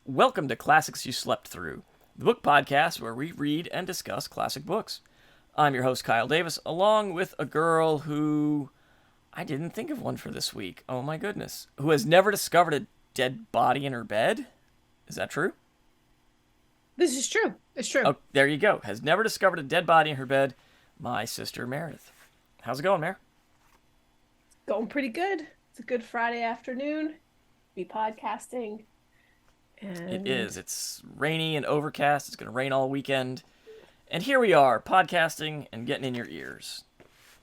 Welcome to Classics You Slept Through, the book podcast where we read and discuss classic books. I'm your host, Kyle Davis, along with a girl who... I didn't think of one for this week. Oh my goodness. Who has never discovered a dead body in her bed? Is that true? This is true. It's true. Oh, there you go. Has never discovered a dead body in her bed. My sister, Meredith. How's it going, Mer? Going pretty good. It's a good Friday afternoon. Be podcasting. It is. It's rainy and overcast. It's going to rain all weekend. And here we are, podcasting and getting in your ears.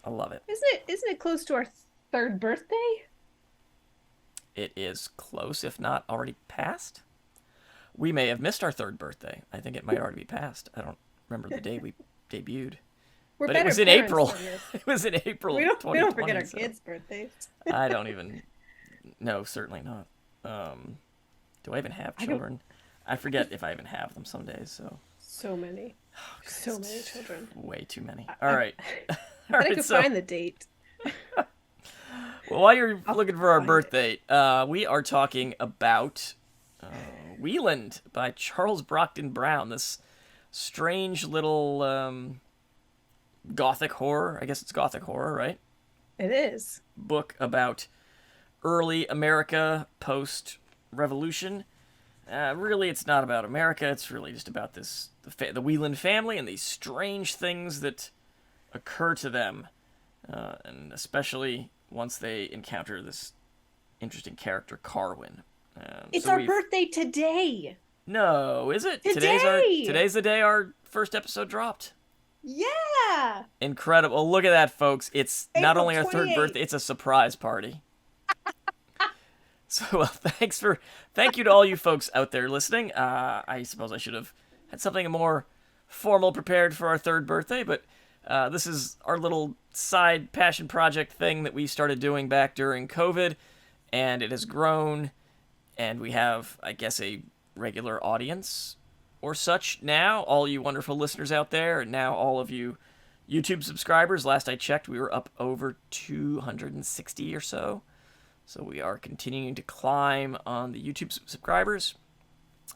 I love it. Isn't it close to our third birthday? It is close, if not already past. We may have missed our third birthday. I think it might already be past. I don't remember the day we debuted. We're But better it was in parents April. than this. It was in April We of don't 2020. forget our so kids' birthdays. I don't even... No, certainly not. Do I even have children? I forget if I even have them some days, so... So many. So many children. Way too many. All right. I All bet I right, could so... find the date. Well, while you're I'll looking for our find birth date, we are talking about Wieland by Charles Brockden Brown. This strange little gothic horror. I guess it's gothic horror, right? It is. Book about early America post-revolution. Really, it's not about America. It's really just about the Wieland family and these strange things that occur to them, and especially once they encounter this interesting character, Carwin. It's our birthday today. No, is it? Today! Today's the day our first episode dropped. Yeah. Incredible. Look at that, folks. It's not April only our third 28th. birthday, it's a surprise party. So, well, thank you to all you folks out there listening. I suppose I should have had something more formal prepared for our third birthday, but this is our little side passion project thing that we started doing back during COVID, and it has grown, and we have, I guess, a regular audience or such now, all you wonderful listeners out there, and now all of you YouTube subscribers. Last I checked, we were up over 260 or so. So we are continuing to climb on the YouTube subscribers.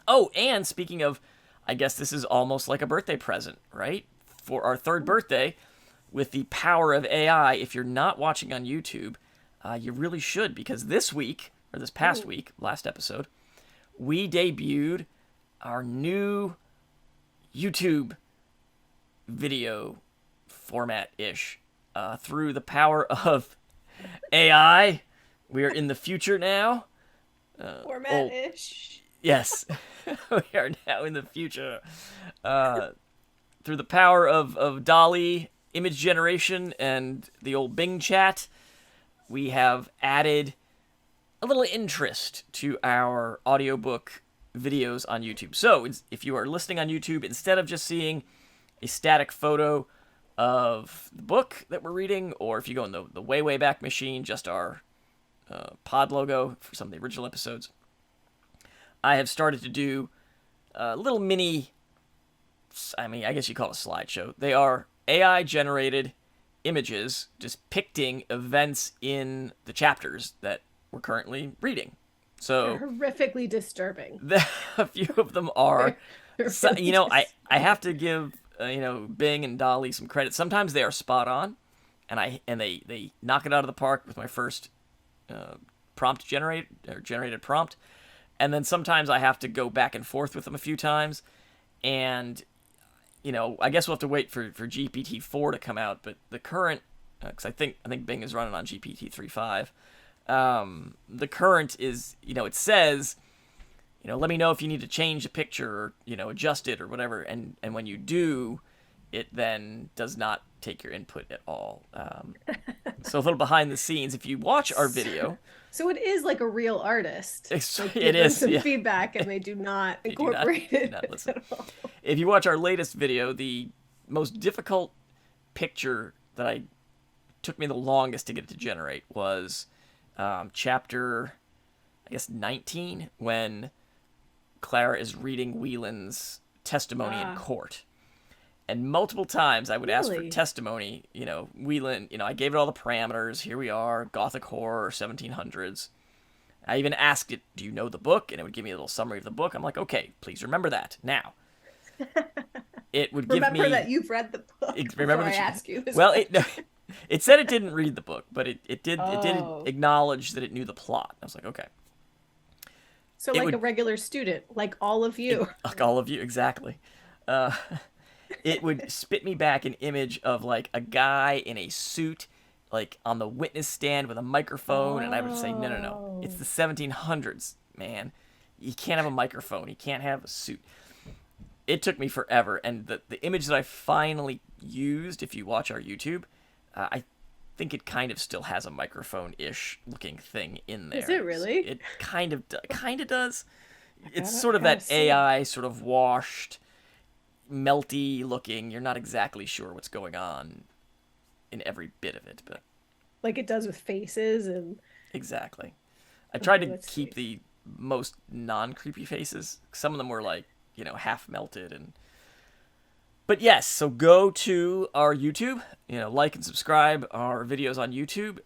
Oh, and speaking of, I guess this is almost like a birthday present, right? For our third birthday, with the power of AI, if you're not watching on YouTube, you really should, because this week, or this past week, last episode, we debuted our new YouTube video format-ish through the power of AI. We are in the future now. Format-ish. Yes, we are now in the future. Through the power of DALL-E image generation and the old Bing chat, we have added a little interest to our audiobook videos on YouTube. So, if you are listening on YouTube, instead of just seeing a static photo of the book that we're reading, or if you go in the way, way back machine, just our pod logo for some of the original episodes, I have started to do little mini, I guess you call it a slideshow. They are AI-generated images depicting events in the chapters that we're currently reading. So They're horrifically disturbing. a few of them are. So, Really I have to give Bing and DALL-E some credit. Sometimes they are spot on, and they knock it out of the park with my first generated prompt, and then sometimes I have to go back and forth with them a few times, and I guess we'll have to wait for GPT-4 to come out. But the current, because I think Bing is running on GPT 3.5. The current is, it says, let me know if you need to change a picture or adjust it or whatever, and when you do, it then does not take your input at all. So a little behind the scenes, if you watch our video. So it is like a real artist. Like, It is some yeah. feedback, and they do not incorporate it. Not listen. If you watch our latest video, the most difficult picture that took me the longest to get it to generate was chapter, I guess, 19, when Clara is reading Wieland's testimony in court. And multiple times I would ask for testimony, Wieland, I gave it all the parameters. Here we are, Gothic horror, 1700s. I even asked it, do you know the book? And it would give me a little summary of the book. I'm like, okay, please remember that. Now, it would give Remember that me... you've read the book Remember before I that ask you this well, question. it said it didn't read the book, but it did Oh. acknowledge that it knew the plot. I was like, okay. So It like a would, regular student, like all of you. like all of you, exactly. Uh, it would spit me back an image of like a guy in a suit, like on the witness stand with a microphone, and I would say, no, no, no, it's Oh. the 1700s, man. You can't have a microphone. You can't have a suit. It took me forever, and the image that I finally used, if you watch our YouTube, I think it kind of still has a microphone-ish looking thing in there. Is it really? It kind of does. It's gotta- sort of gotta that see. AI, sort of washed, melty looking. You're not exactly sure what's going on in every bit of it, but Like it does with faces and exactly. I tried okay, to let's keep see. the most non-creepy faces. Some of them were like, half melted and... But yes, so go to our YouTube, like and subscribe our videos on YouTube,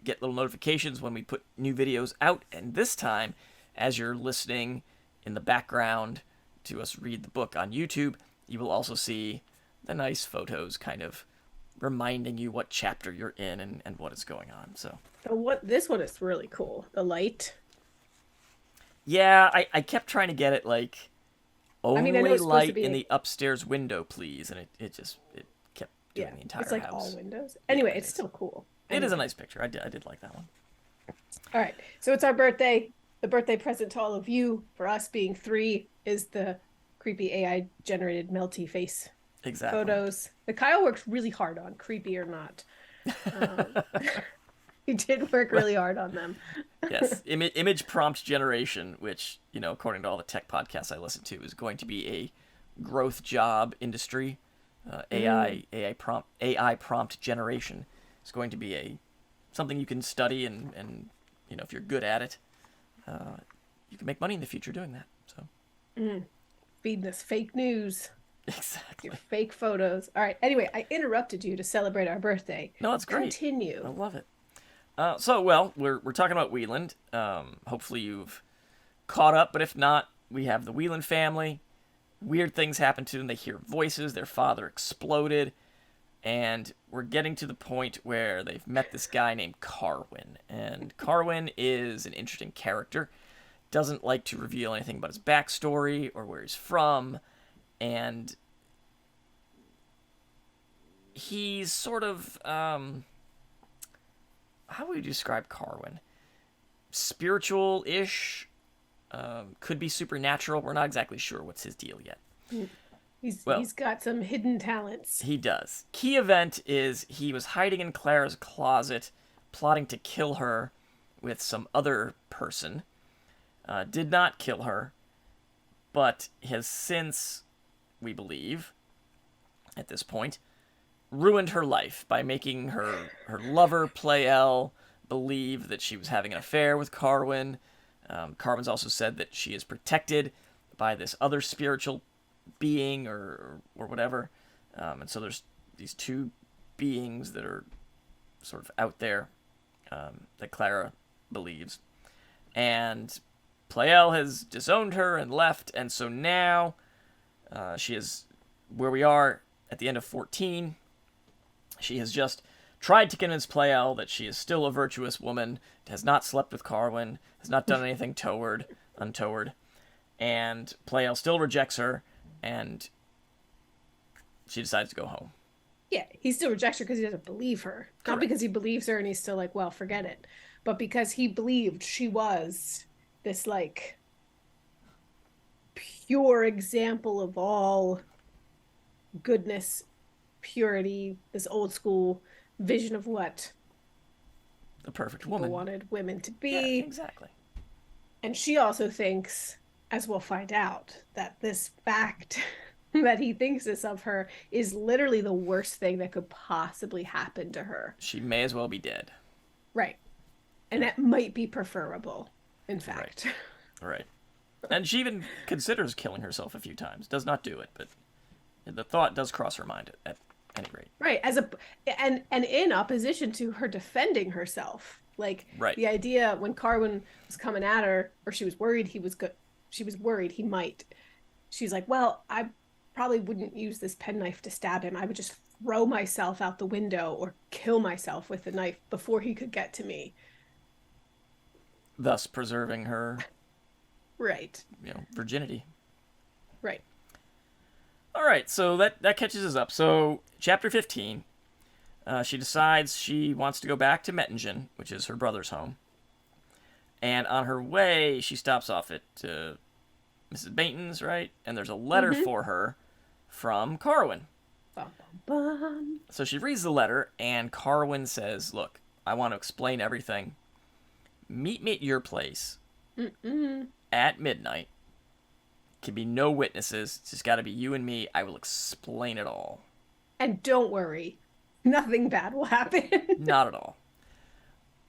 get little notifications when we put new videos out. And this time, as you're listening in the background to us read the book on YouTube, you will also see the nice photos kind of reminding you what chapter you're in and what is going on. So This one is really cool. The light. yeah, I kept trying to get it like I mean, I know only it's supposed to light be in the upstairs window, please, and it kept doing yeah, the entire it's like house. all windows. Anyway, it it's is. still cool. It is a Anyway. nice picture. I did like that one. All right. So it's our birthday. The birthday present to all of you, for us being 3, is the creepy AI generated melty face Exactly. photos that Kyle worked really hard on, creepy or not. Um, he did work Well, really hard on them. yes, image prompt generation, which according to all the tech podcasts I listen to, is going to be a growth job industry. AI prompt generation is going to be something you can study and if you're good at it, you can make money in the future doing that. So Feeding us fake news, exactly. your fake photos. All right. Anyway, I interrupted you to celebrate our birthday. No, that's great. I Continue. love it. So we're talking about Wieland. Hopefully you've caught up, but if not, we have the Wieland family. Weird things happen to them. They hear voices. Their father exploded. And we're getting to the point where they've met this guy named Carwin. And Carwin is an interesting character. Doesn't like to reveal anything about his backstory or where he's from. And he's sort of, how would you describe Carwin? Spiritual-ish. Could be supernatural. We're not exactly sure what's his deal yet. He's got some hidden talents. He does. Key event is he was hiding in Clara's closet, plotting to kill her with some other person. Did not kill her, but has since, we believe, at this point, ruined her life by making her lover, Pleyel, believe that she was having an affair with Carwin. Carwin's also said that she is protected by this other spiritual being or whatever. And so there's these two beings that are sort of out there that Clara believes. And Pleyel has disowned her and left, and so now she is where we are at the end of 14. She has just tried to convince Pleyel that she is still a virtuous woman, has not slept with Carwin, has not done anything untoward, and Pleyel still rejects her, and she decides to go home. Yeah, he still rejects her because he doesn't believe her. Not Correct. because he believes her and he's still like, well, forget it. But because he believed she was this like pure example of all goodness, purity, this old school vision of what The perfect people woman. wanted women to Yeah, be. exactly. And she also thinks, as we'll find out, that this fact that he thinks this of her is literally the worst thing that could possibly happen to her. She may as well be dead. Right. And that might be preferable, in fact. Right. And she even considers killing herself a few times. Does not do it, but the thought does cross her mind at any rate. Right. And in opposition to her defending herself Like Right. the idea when Carwin was coming at her, or she was worried she was worried he might. She's like, well, I probably wouldn't use this penknife to stab him. I would just throw myself out the window or kill myself with the knife before he could get to me. Thus preserving her, Right. virginity. Right. All right, so that catches us up. So, chapter 15, she decides she wants to go back to Mettingen, which is her brother's home. And on her way, she stops off at Mrs. Bainton's, right? And there's a letter for her from Carwin. Bum, bum, bum. So she reads the letter, and Carwin says, look, I want to explain everything. Meet me at your place at midnight. Can be no witnesses. It's just got to be you and me. I will explain it all. And don't worry, nothing bad will happen. Not at all.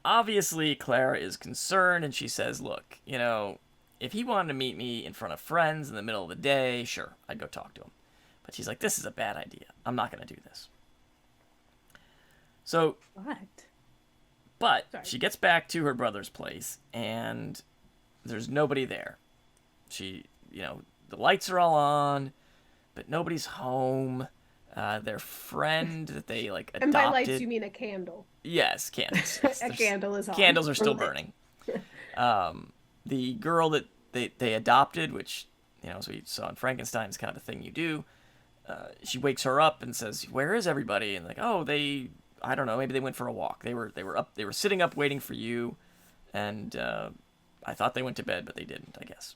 Obviously, Clara is concerned, and she says, look, if he wanted to meet me in front of friends in the middle of the day, sure, I'd go talk to him. But she's like, this is a bad idea. I'm not going to do this. So, but Sorry. she gets back to her brother's place, and there's nobody there. The lights are all on, but nobody's home. Their friend that they adopted. And by lights, you mean a candle? Yes, candles. A candle is on. Candles are still burning. The girl that they adopted, which as we saw in Frankenstein, is kind of a thing you do. She wakes her up and says, "Where is everybody?" And I don't know, maybe they went for a walk. They were sitting up waiting for you, and I thought they went to bed, but they didn't, I guess.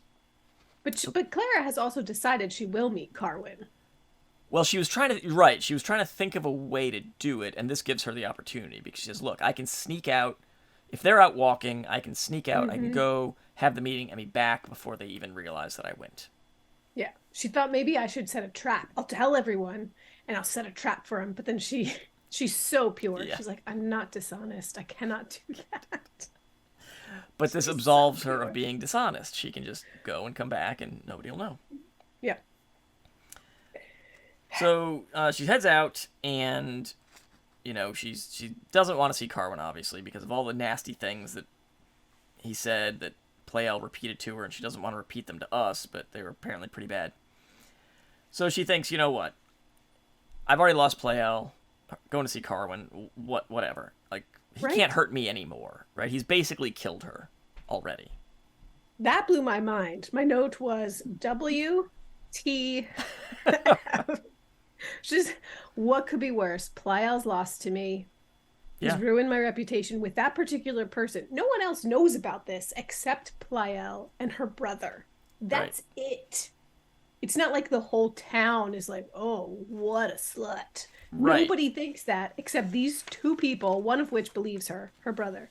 But Clara has also decided she will meet Carwin. Well, she was trying to think of a way to do it, and this gives her the opportunity, because she says, look, I can sneak out. If they're out walking, I can sneak out, I can go, have the meeting, and be back before they even realize that I went. Yeah. She thought maybe I should set a trap. I'll tell everyone, and I'll set a trap for him. But then she's so pure. Yeah. She's like, I'm not dishonest. I cannot do that. But this absolves her of being dishonest. She can just go and come back, and nobody will know. Yeah. So she heads out, and she doesn't want to see Carwin, obviously, because of all the nasty things that he said that Pleyel repeated to her, and she doesn't want to repeat them to us, but they were apparently pretty bad. So she thinks, you know what? I've already lost Pleyel. Going to see Carwin, whatever. He can't hurt me anymore, right? He's basically killed her already. That blew my mind. My note was WTF. Just, what could be worse? Pleyel's lost to me. He's ruined my reputation with that particular person. No one else knows about this except Pleyel and her brother. That's it. It's not like the whole town is like, oh, what a slut. Right. Nobody thinks that except these two people, one of which believes her brother.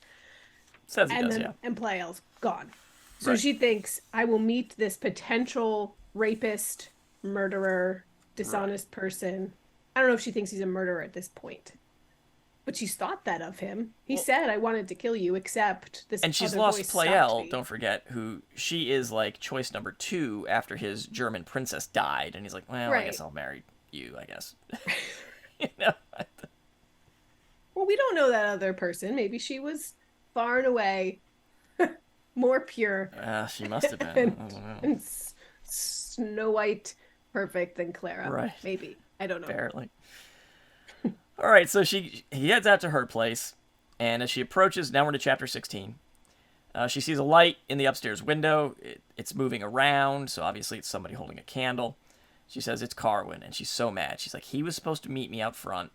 Says he does, And Pleyel's gone. So she thinks, I will meet this potential rapist, murderer, dishonest person. I don't know if she thinks he's a murderer at this point. But she's thought that of him. He said, I wanted to kill you, except this. And she's lost Pleyel, don't forget, who she is choice number 2 after his German princess died. And he's like, well, I guess I'll marry you, I guess. Well, we don't know that other person. Maybe she was far and away more pure. She must have been. and Snow White perfect than Clara. Right. Maybe. I don't know. Apparently. All right, so he heads out to her place, and as she approaches, now we're into chapter 16, she sees a light in the upstairs window. It's moving around, so obviously it's somebody holding a candle. She says it's Carwin, and she's so mad. She's like, he was supposed to meet me out front,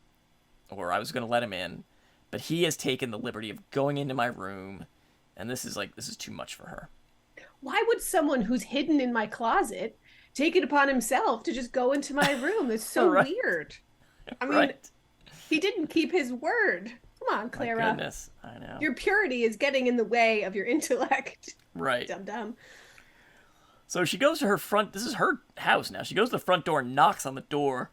or I was going to let him in, but he has taken the liberty of going into my room, and this is too much for her. Why would someone who's hidden in my closet take it upon himself to just go into my room? It's so weird. I mean, he didn't keep his word. Come on, Clara. My goodness, I know. Your purity is getting in the way of your intellect. Right. Dum-dum. So she goes to her front. This is her house now. She goes to the front door, knocks on the door,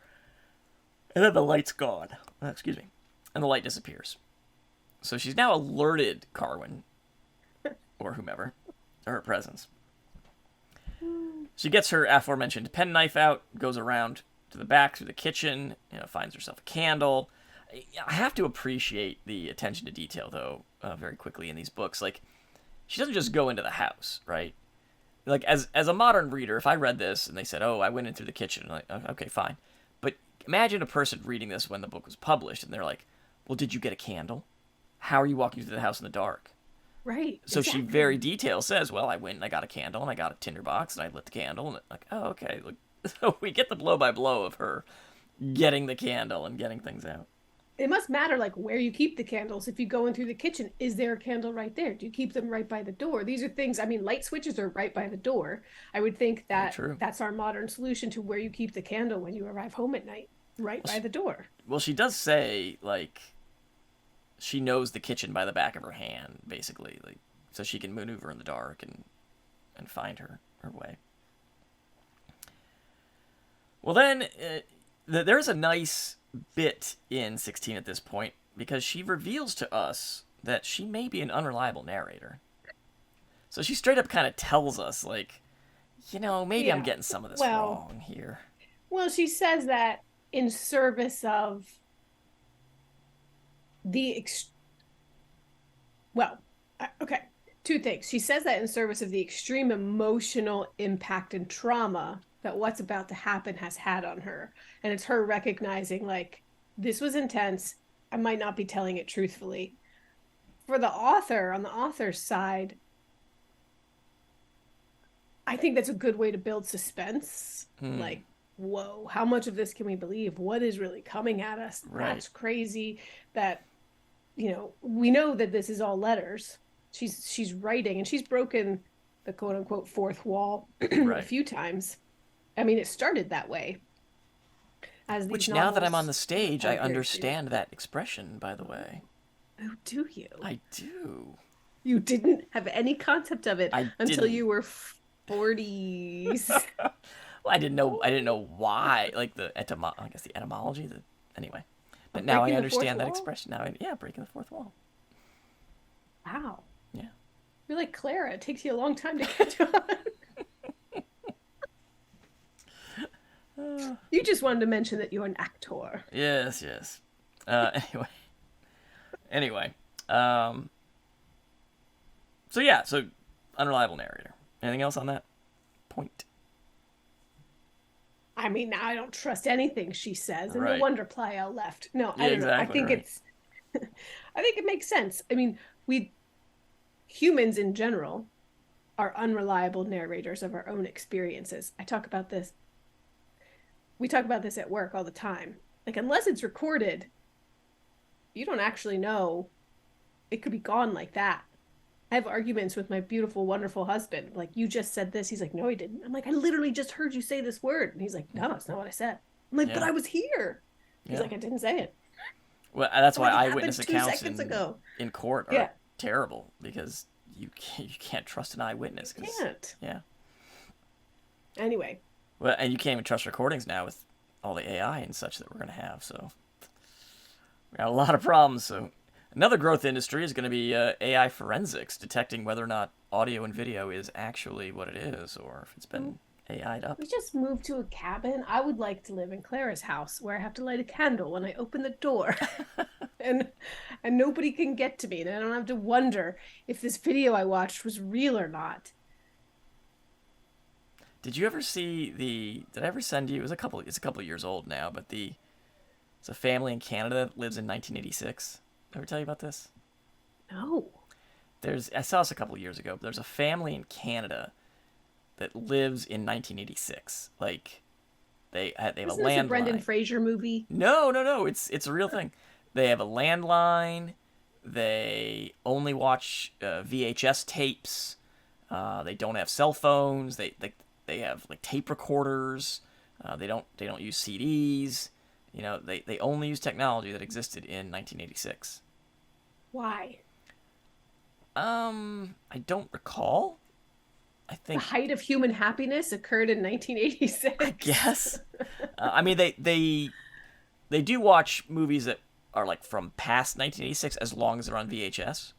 and then the light's gone. Excuse me. And the light disappears. So she's now alerted Carwin, or whomever, to her presence. She gets her aforementioned penknife out, goes around to the back through the kitchen, finds herself a candle. I have to appreciate the attention to detail, though, very quickly in these books. Like, she doesn't just go into the house, right? Like, as a modern reader, if I read this and they said, "Oh, I went in through the kitchen," I'm like, okay, fine. But imagine a person reading this when the book was published, and they're like, "Well, did you get a candle? How are you walking through the house in the dark?" Right. So Exactly. she very detailed says, "Well, I went and I got a candle and I got a tinder box and I lit the candle." And like, oh, okay. Like, so we get the blow by blow of her getting the candle and getting things out. It must matter like where you keep the candles. If you go in through the kitchen, is there a candle right there? Do you keep them right by the door? These are things, I mean, light switches are right by the door. I would think Very that true. that's our modern solution to where you keep the candle when you arrive home at night, right by the door. Well, she does say, like, she knows the kitchen by the back of her hand, basically, like, so she can maneuver in the dark and find her way. Well, then there's a nice bit in 16 at this point because she reveals to us that she may be an unreliable narrator. So she straight up kind of tells us, like, maybe I'm Yeah. getting some of this Well, wrong here. well, she says that in service of the well, okay, two things. She says that in service of the extreme emotional impact and trauma that what's about to happen has had on her. And it's her recognizing, like, this was intense. I might not be telling it truthfully. For the author, on the author's side, I think that's a good way to build suspense. Like, whoa, how much of this can we believe? What is really coming at us? Right. That's crazy. That, we know that this is all letters. She's writing, and she's broken the quote unquote fourth wall Right. a few times. I mean, it started that way. As Which, these now that I'm on novels the stage, are I very understand that expression, by the way. serious. Oh, do you? I do. You didn't have any concept of it I until didn't. you were 40s. Well, I didn't know why, like I guess the etymology, anyway. But Of now I breaking the fourth understand that wall? expression. Yeah, breaking the fourth wall. Wow. Yeah. You're like Clara. It takes you a long time to catch on. You just wanted to mention that you're an actor. Yes, yes. Anyway. So yeah, so unreliable narrator. Anything else on that point? I mean, now I don't trust anything she says, and no Right. wonder Pleyel left. No, Yeah, I don't know. I exactly think right. I think it makes sense. I mean, we humans in general are unreliable narrators of our own experiences. We talk about this at work all the time. Like, unless it's recorded, you don't actually know. It could be gone like that. I have arguments with my beautiful, wonderful husband. Like, you just said this. He's like, no, he didn't. I'm like, I literally just heard you say this word. And he's like, no, it's not what I said. I'm like, but Yeah. I was here. He's Yeah. like, I didn't say it. Well, that's why Like, it eyewitness happened 2 accounts seconds ago. in court are Yeah. terrible because you can't trust an eyewitness. You can't. Yeah. Anyway, Well, and you can't even trust recordings now with all the AI and such that we're going to have. So we got a lot of problems. So another growth industry is going to be AI forensics, detecting whether or not audio and video is actually what it is, or if it's been AI'd up. we just moved to a cabin. I would like to live in Clara's house where I have to light a candle when I open the door. and nobody can get to me. And I don't have to wonder if this video I watched was real or not. Did you ever see the? Did I ever send you? It's a couple of years old now, but it's a family in Canada that lives in 1986. Ever tell you about this? No. I saw this a couple of years ago. But there's a family in Canada that lives in 1986. Like they have Isn't a this a Brendan landline. Fraser movie? No. It's a real thing. They have a landline. They only watch VHS tapes. They don't have cell phones. They have like tape recorders. They don't use CDs. They only use technology that existed in 1986. Why? I don't recall. I The think. height of human happiness occurred in 1986. I guess. I mean, they do watch movies that are like from past 1986 as long as they're on VHS.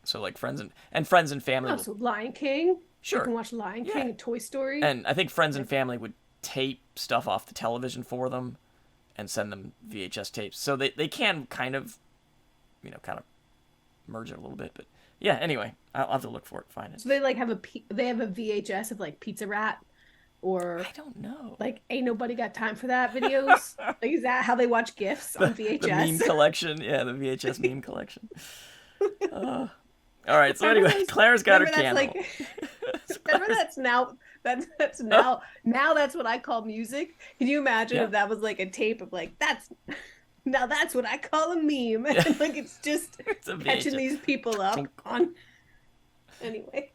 So like friends and family. Oh, so Lion King. Sure. You can watch Lion King and Toy Story. And I think friends and family would tape stuff off the television for them, and send them VHS tapes. So they can kind of, merge it a little bit. But yeah, anyway, I'll have to look for it, find it. So they like have a VHS of like Pizza Rat or I don't know. Like Ain't Nobody Got Time for That videos. Like is that how they watch GIFs on VHS? The meme collection, yeah, the VHS meme collection. All right, so anyway, Clara's got her candle. Remember that's now that's now that's what I call music. Can you imagine if that was like a tape of like that's what I call a meme, and like it's just catching these people up on. Anyway.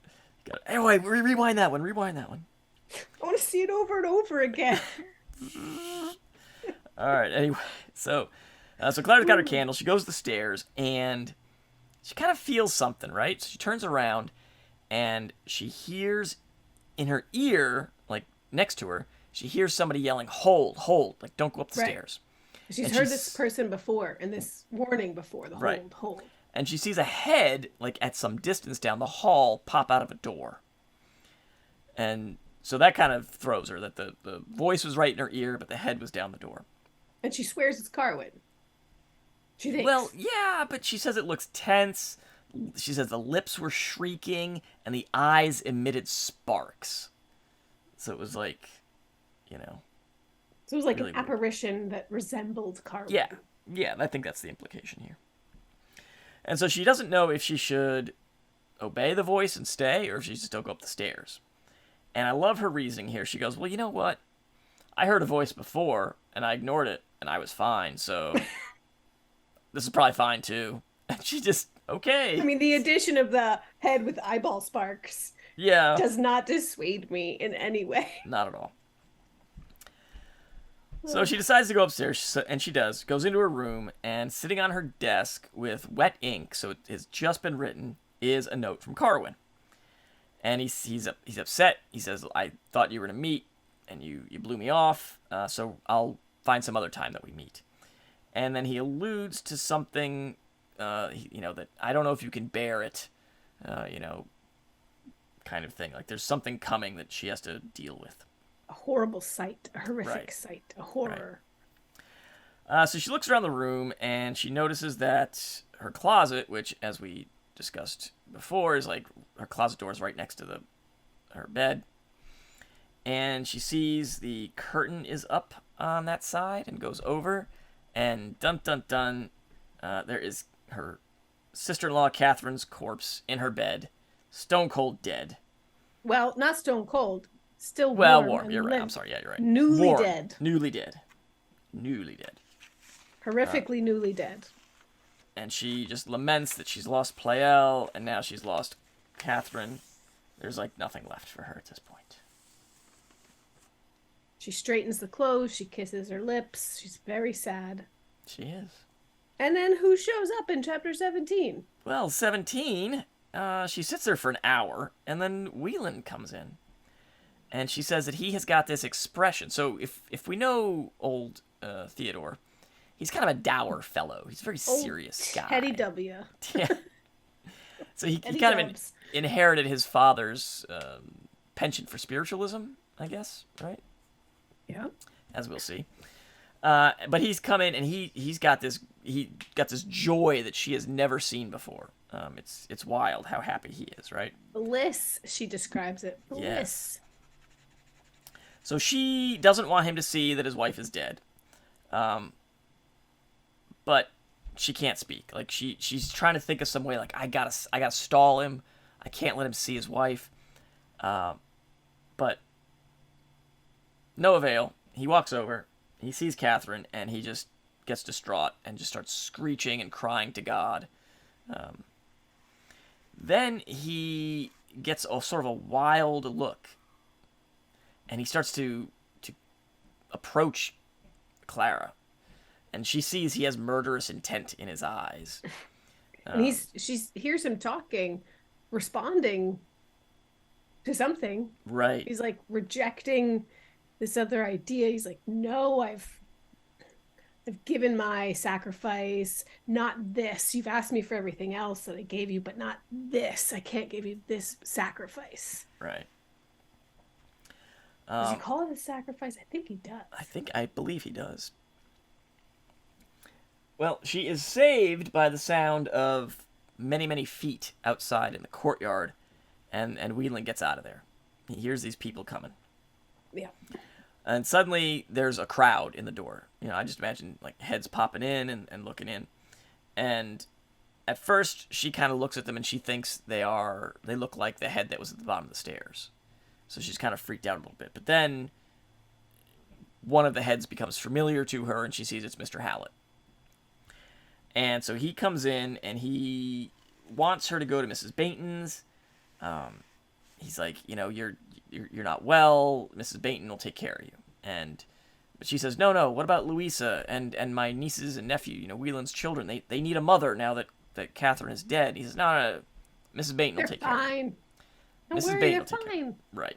Anyway, rewind that one. I want to see it over and over again. All right. Anyway, so Clara's got her candle. She goes to the stairs and she kind of feels something, right? So she turns around and she hears in her ear, like next to her, she hears somebody yelling, "Hold, hold!" Like don't go up the stairs. She's heard this person before and this warning before. The hold. And she sees a head, like at some distance down the hall, pop out of a door. And so that kind of throws her, that the voice was right in her ear, but the head was down the door. And she swears it's Carwin. She thinks. Well, yeah, but she says it looks tense. She says the lips were shrieking, and the eyes emitted sparks. So it was like, So it was like really an apparition that resembled Carwin. Yeah, I think that's the implication here. And so she doesn't know if she should obey the voice and stay, or if she should still go up the stairs. And I love her reasoning here. She goes, well, you know what? I heard a voice before, and I ignored it, and I was fine, so this is probably fine, too. And she just, okay. I mean, the addition of the head with eyeball sparks does not dissuade me in any way. Not at all. So she decides to go upstairs, and she does. Goes into her room, and sitting on her desk with wet ink, so it has just been written, is a note from Carwin. And he's upset. He says, I thought you were going to meet, and you blew me off, so I'll find some other time that we meet. And then he alludes to something, that I don't know if you can bear it, kind of thing. Like there's something coming that she has to deal with. A horrible sight, a horrific sight, a horror. Right. So she looks around the room, and she notices that her closet, which, as we discussed before, is like her closet door is right next to her bed. And she sees the curtain is up on that side and goes over, and dun dun dun, there is her sister-in-law Catherine's corpse in her bed, stone cold dead. Well, not stone cold. Still warm. You're right. I'm sorry. Yeah, you're right. Newly dead. Newly dead. Horrifically newly dead. And she just laments that she's lost Pleyel, and now she's lost Catherine. There's like nothing left for her at this point. She straightens the clothes. She kisses her lips. She's very sad. She is. And then who shows up in chapter 17? Well, 17, she sits there for an hour, and then Wieland comes in. And she says that he has got this expression. So if we know old Theodore, he's kind of a dour fellow. He's a very serious guy. Teddy W. Yeah. So he kind of inherited his father's penchant for spiritualism, I guess, right? Yeah. As we'll see. But he's come in, and he's got this joy that she has never seen before. It's wild how happy he is, right? Bliss, she describes it. Bliss. Yes. So she doesn't want him to see that his wife is dead. But she can't speak. Like she's trying to think of some way, like I gotta stall him. I can't let him see his wife. But no avail. He walks over, he sees Catherine, and he just gets distraught and just starts screeching and crying to God. Then he gets a sort of a wild look. And he starts to approach Clara. And she sees he has murderous intent in his eyes. And she hears him talking, responding to something. Right. He's like rejecting this other idea. He's like, no, I've given my sacrifice, not this. You've asked me for everything else that I gave you, but not this. I can't give you this sacrifice. Right. Does he call it a sacrifice? I think he does. I believe he does. Well, she is saved by the sound of many, many feet outside in the courtyard, and Wieland gets out of there. He hears these people coming. Yeah. And suddenly there's a crowd in the door. I just imagine like heads popping in and looking in. And at first she kind of looks at them and she thinks they look like the head that was at the bottom of the stairs. So she's kind of freaked out a little bit. But then one of the heads becomes familiar to her and she sees it's Mr. Hallett. And so he comes in and he wants her to go to Mrs. Bainton's. He's like, you're not well. Mrs. Bainton will take care of you. But she says, no. What about Louisa and my nieces and nephew? Wieland's children. They need a mother now that Catherine is dead. He says, no. Mrs. Bainton will take care of them. Fine. Don't Mrs. worry, Bainton they're will take care of fine. them. Right.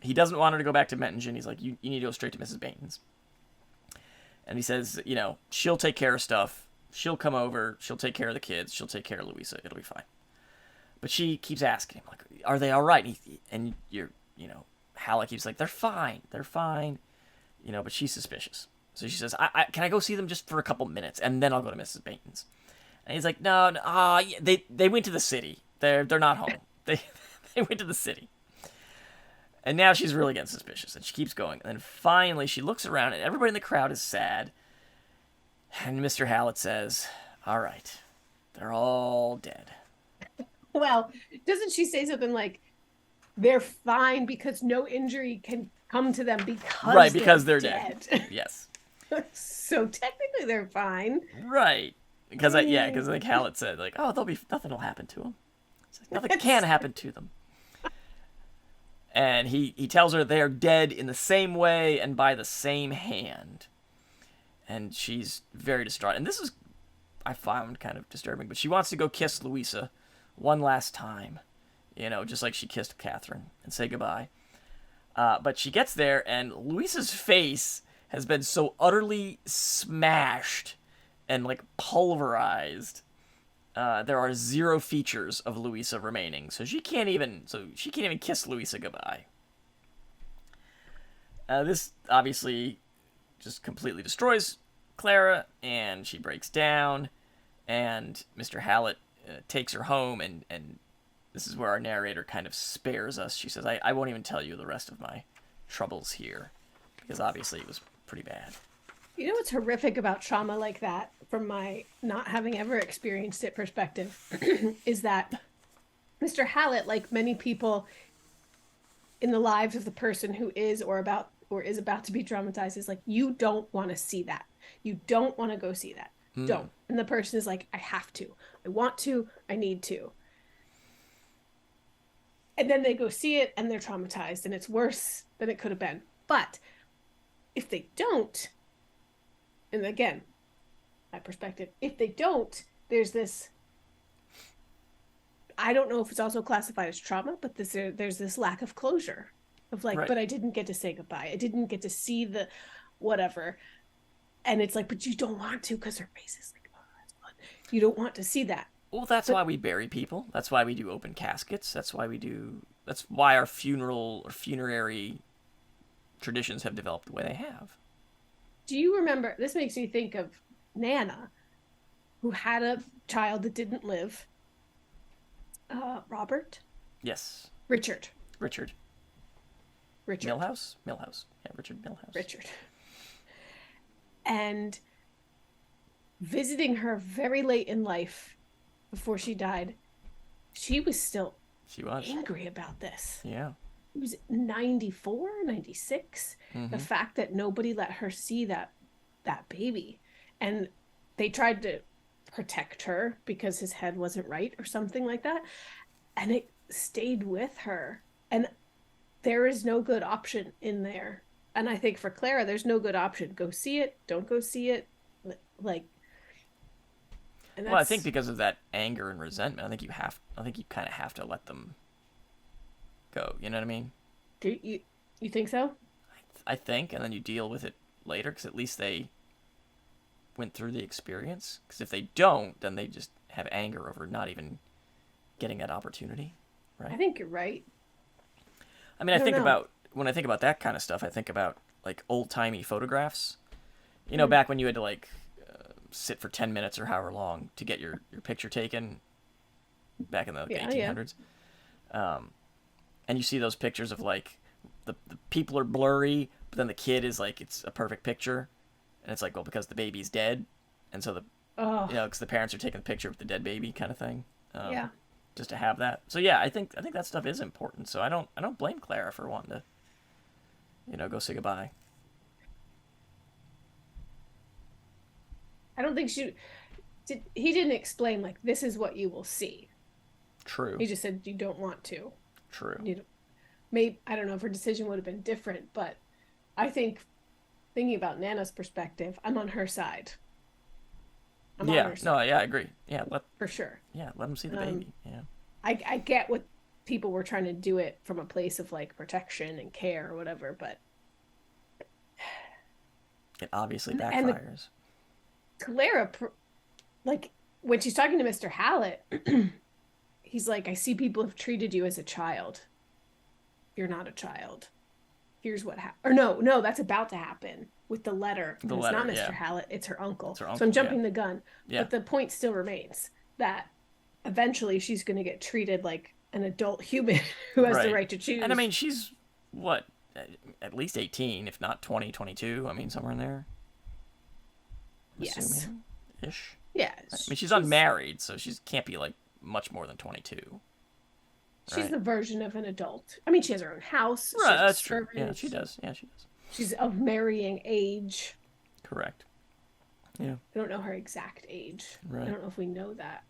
He doesn't want her to go back to Mettingen. He's like, you need to go straight to Mrs. Bainton's. And he says, she'll take care of stuff. She'll come over. She'll take care of the kids. She'll take care of Louisa. It'll be fine. But she keeps asking him, like, are they all right? And Hallett keeps like, they're fine. But she's suspicious. So she says, can I go see them just for a couple minutes, and then I'll go to Mrs. Bainton's? And he's like, no, they went to the city. They're not home. They went to the city. And now she's really getting suspicious, and she keeps going. And then finally she looks around, and everybody in the crowd is sad. And Mr. Hallett says, all right, they're all dead. Well, doesn't she say something like, they're fine because no injury can come to them because they're dead. Yes. So technically they're fine. Right. Because like Hallett said, like, oh, nothing will happen to them. It's like, nothing can happen to them. And he tells her they're dead in the same way and by the same hand. And she's very distraught. And this is, I found kind of disturbing, but she wants to go kiss Louisa one last time. Just like she kissed Catherine, and say goodbye. But she gets there, and Louisa's face has been so utterly smashed and like pulverized. There are 0 features of Louisa remaining, so she can't even kiss Louisa goodbye. This obviously just completely destroys Clara, and she breaks down, and Mr. Hallett takes her home, and this is where our narrator kind of spares us. She says, I won't even tell you the rest of my troubles here, because obviously it was pretty bad. You know what's horrific about trauma like that, from my not having ever experienced it perspective, is that Mr. Hallett, like many people in the lives of the person who is about to be traumatized, is like, you don't want to see that. You don't want to go see that. Don't. And the person is like, I have to. I want to. I need to. And then they go see it and they're traumatized, and it's worse than it could have been. But if they don't, and again, my perspective, if they don't, there's this, I don't know if it's also classified as trauma, but there's this lack of closure of like, right. But I didn't get to say goodbye. I didn't get to see the whatever. And it's like, but you don't want to, because her face is like, oh, that's fun. You don't want to see that. Well, that's why we bury people. That's why we do open caskets. That's why our funeral or funerary traditions have developed the way they have. Do you remember, this makes me think of Nana, who had a child that didn't live. Robert? Yes. Richard. Milhouse? Yeah, Richard Milhouse. And visiting her very late in life, before she died, she was still angry about this. Yeah. It was 94, 96. Mm-hmm. The fact that nobody let her see that baby. And they tried to protect her because his head wasn't right or something like that. And it stayed with her. And there is no good option in there. And I think for Clara, there's no good option. Go see it. Don't go see it. Like, well, I think because of that anger and resentment, I think you kind of have to let them go. You know what I mean? Do you think so? I think, and then you deal with it later, because at least they went through the experience. Because if they don't, then they just have anger over not even getting that opportunity, right? I think you're right. I mean, when I think about that kind of stuff, I think about like old timey photographs. You know, back when you had to like sit for 10 minutes or however long to get your picture taken back in the 1800s. And you see those pictures of like the people are blurry, but then the kid is like, it's a perfect picture. And it's like, well, because the baby's dead. And so because the parents are taking the picture with the dead baby kind of thing. Just to have that. So yeah, I think that stuff is important. So I don't blame Clara for wanting to, go say goodbye. I don't think he didn't explain like this is what you will see. True. He just said you don't want to. True. Maybe I don't know if her decision would have been different, but I think thinking about Nana's perspective, I'm on her side. On her side. No, yeah, I agree. Yeah, for sure. Yeah, let him see the baby. Yeah. I get what people were trying to do it from a place of like protection and care or whatever, but it obviously backfires. Clara, like when she's talking to Mr. Hallett, he's like, I see people have treated you as a child. You're not a child. Here's what happened. Or no, that's about to happen with the letter. It's not Mr. Hallett, it's her uncle. So I'm jumping the gun. Yeah. But the point still remains that eventually she's going to get treated like an adult human who has the right to choose. And I mean, she's what, at least 18, if not 20, 22. I mean, somewhere in there. Yes. Ish. Yeah. I mean, she's unmarried, so she can't be like much more than 22. She's the version of an adult. I mean, she has her own house. Right, that's true. Yeah, she does. She's of marrying age. Correct. Yeah. I don't know her exact age. Right. I don't know if we know that.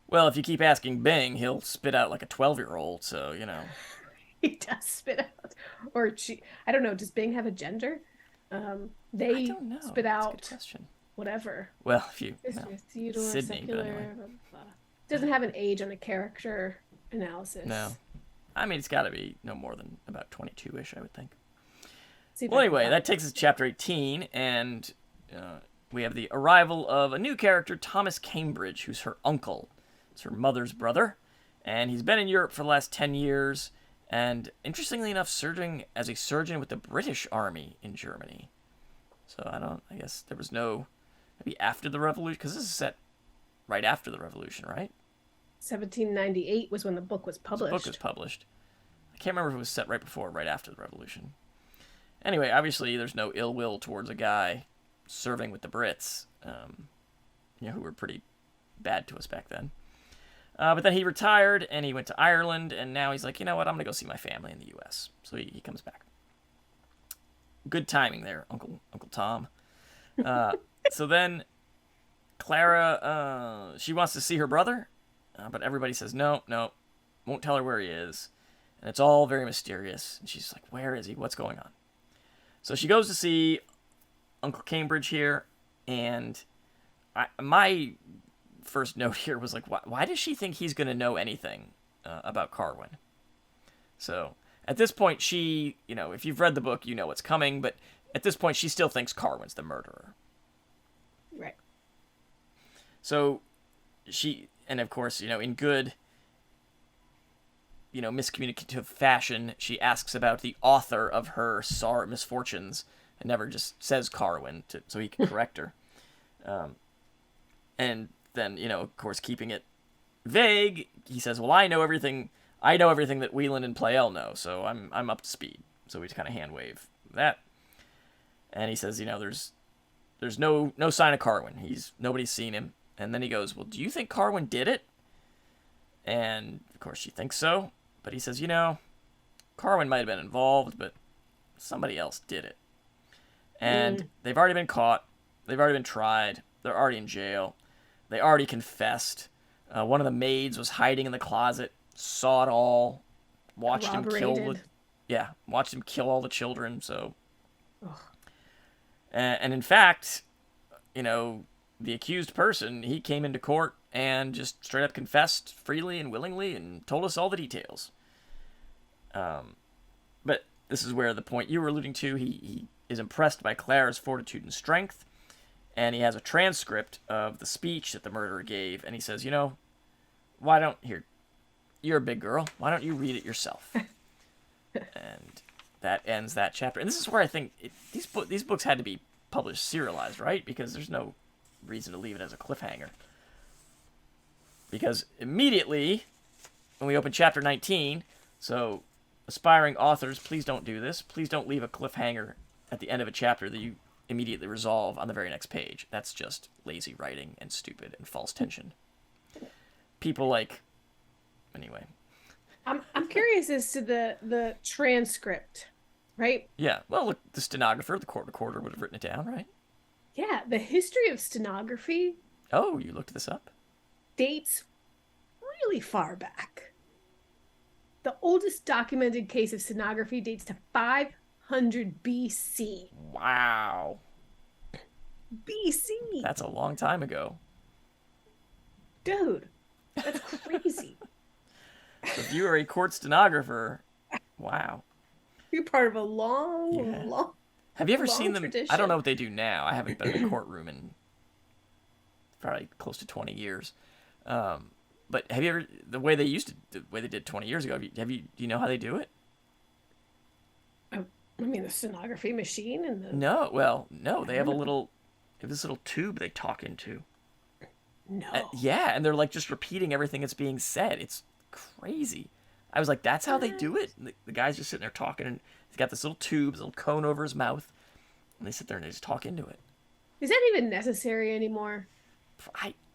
Well, if you keep asking Bing, he'll spit out like a 12-year-old, so, He does spit out. Or I don't know, does Bing have a gender? They I don't know. spit out That's a good question. Whatever. Well, if you Theodore, Sydney, secular, but anyway. blah, blah, blah. Doesn't have an age on a character analysis. No. I mean, it's got to be no more than about 22-ish, I would think. Well, anyway, that takes us to chapter 18, and we have the arrival of a new character, Thomas Cambridge, who's her uncle. It's her mother's brother, and he's been in Europe for the last 10 years, and interestingly enough, serving as a surgeon with the British Army in Germany. So I guess there was maybe after the Revolution, because this is set right after the Revolution, right? 1798 was when the book was published. I can't remember if it was set right before or right after the Revolution. Anyway, obviously there's no ill will towards a guy serving with the Brits, who were pretty bad to us back then. But then he retired, and he went to Ireland, and now he's like, you know what, I'm going to go see my family in the U.S. So he comes back. Good timing there, Uncle Tom. So then Clara, she wants to see her brother, but everybody says, no, won't tell her where he is. And it's all very mysterious. And she's like, where is he? What's going on? So she goes to see Uncle Cambridge here, and my first note here was like, why does she think he's going to know anything about Carwin? So at this point, she, if you've read the book, you know what's coming, but at this point, she still thinks Carwin's the murderer. Right. So and of course, in good, miscommunicative fashion, she asks about the author of her misfortunes and never just says Carwin so he can correct her. And then, of course, keeping it vague, he says, well, I know everything that Wieland and Pleyel know, so I'm up to speed. So we just kind of hand wave that. And he says, there's no sign of Carwin. Nobody's seen him. And then he goes, well, do you think Carwin did it? And, of course, she thinks so. But he says, Carwin might have been involved, but somebody else did it. And they've already been caught. They've already been tried. They're already in jail. They already confessed. One of the maids was hiding in the closet, saw it all, watched him kill all the children. So, and in fact, the accused person, he came into court and just straight up confessed freely and willingly and told us all the details. But this is where the point you were alluding to, he is impressed by Clara's fortitude and strength, and he has a transcript of the speech that the murderer gave, and he says, you're a big girl, why don't you read it yourself? And that ends that chapter. And this is where I think these books had to be published serialized, right? Because there's no reason to leave it as a cliffhanger. Because immediately, when we open chapter 19, so aspiring authors, please don't do this. Please don't leave a cliffhanger at the end of a chapter that you immediately resolve on the very next page. That's just lazy writing and stupid and false tension. People like... Anyway. I'm curious as to the transcript, right? Yeah, well, look, the stenographer, the court recorder would have written it down, right? Yeah, the history of stenography Oh, you looked this up? dates really far back. The oldest documented case of stenography dates to 500 BC. Wow. BC. That's a long time ago. Dude, that's crazy. So if you are a court stenographer, wow. You're part of a long Have you ever long seen them? tradition. I don't know what they do now. I haven't been in a courtroom in probably close to 20 years. But have you ever, the way they did 20 years ago, do you know how they do it? I mean, the stenography machine and the... No, they have this little tube they talk into. No. Yeah, and they're like just repeating everything that's being said. It's crazy. I was like, that's how they do it? The guy's just sitting there talking, and he's got this little tube, this little cone over his mouth, and they sit there and they just talk into it. Is that even necessary anymore?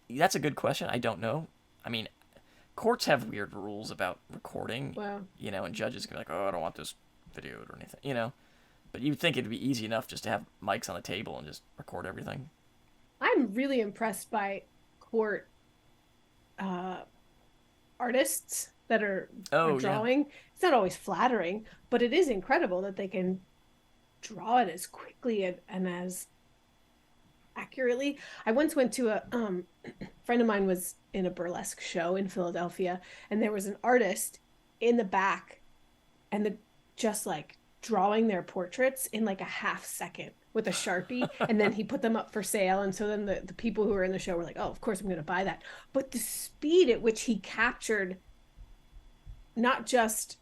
That's a good question. I don't know. I mean, courts have weird rules about recording, Wow. And judges can be like, oh, I don't want this videoed or anything, But you'd think it'd be easy enough just to have mics on the table and just record everything. I'm really impressed by court artists that are drawing. Yeah. It's not always flattering, but it is incredible that they can draw it as quickly and as accurately. I once went to a friend of mine was in a burlesque show in Philadelphia, and there was an artist in the back, and just like drawing their portraits in like a half second with a Sharpie, and then he put them up for sale. And so then the people who were in the show were like, oh, of course I'm going to buy that. But the speed at which he captured not just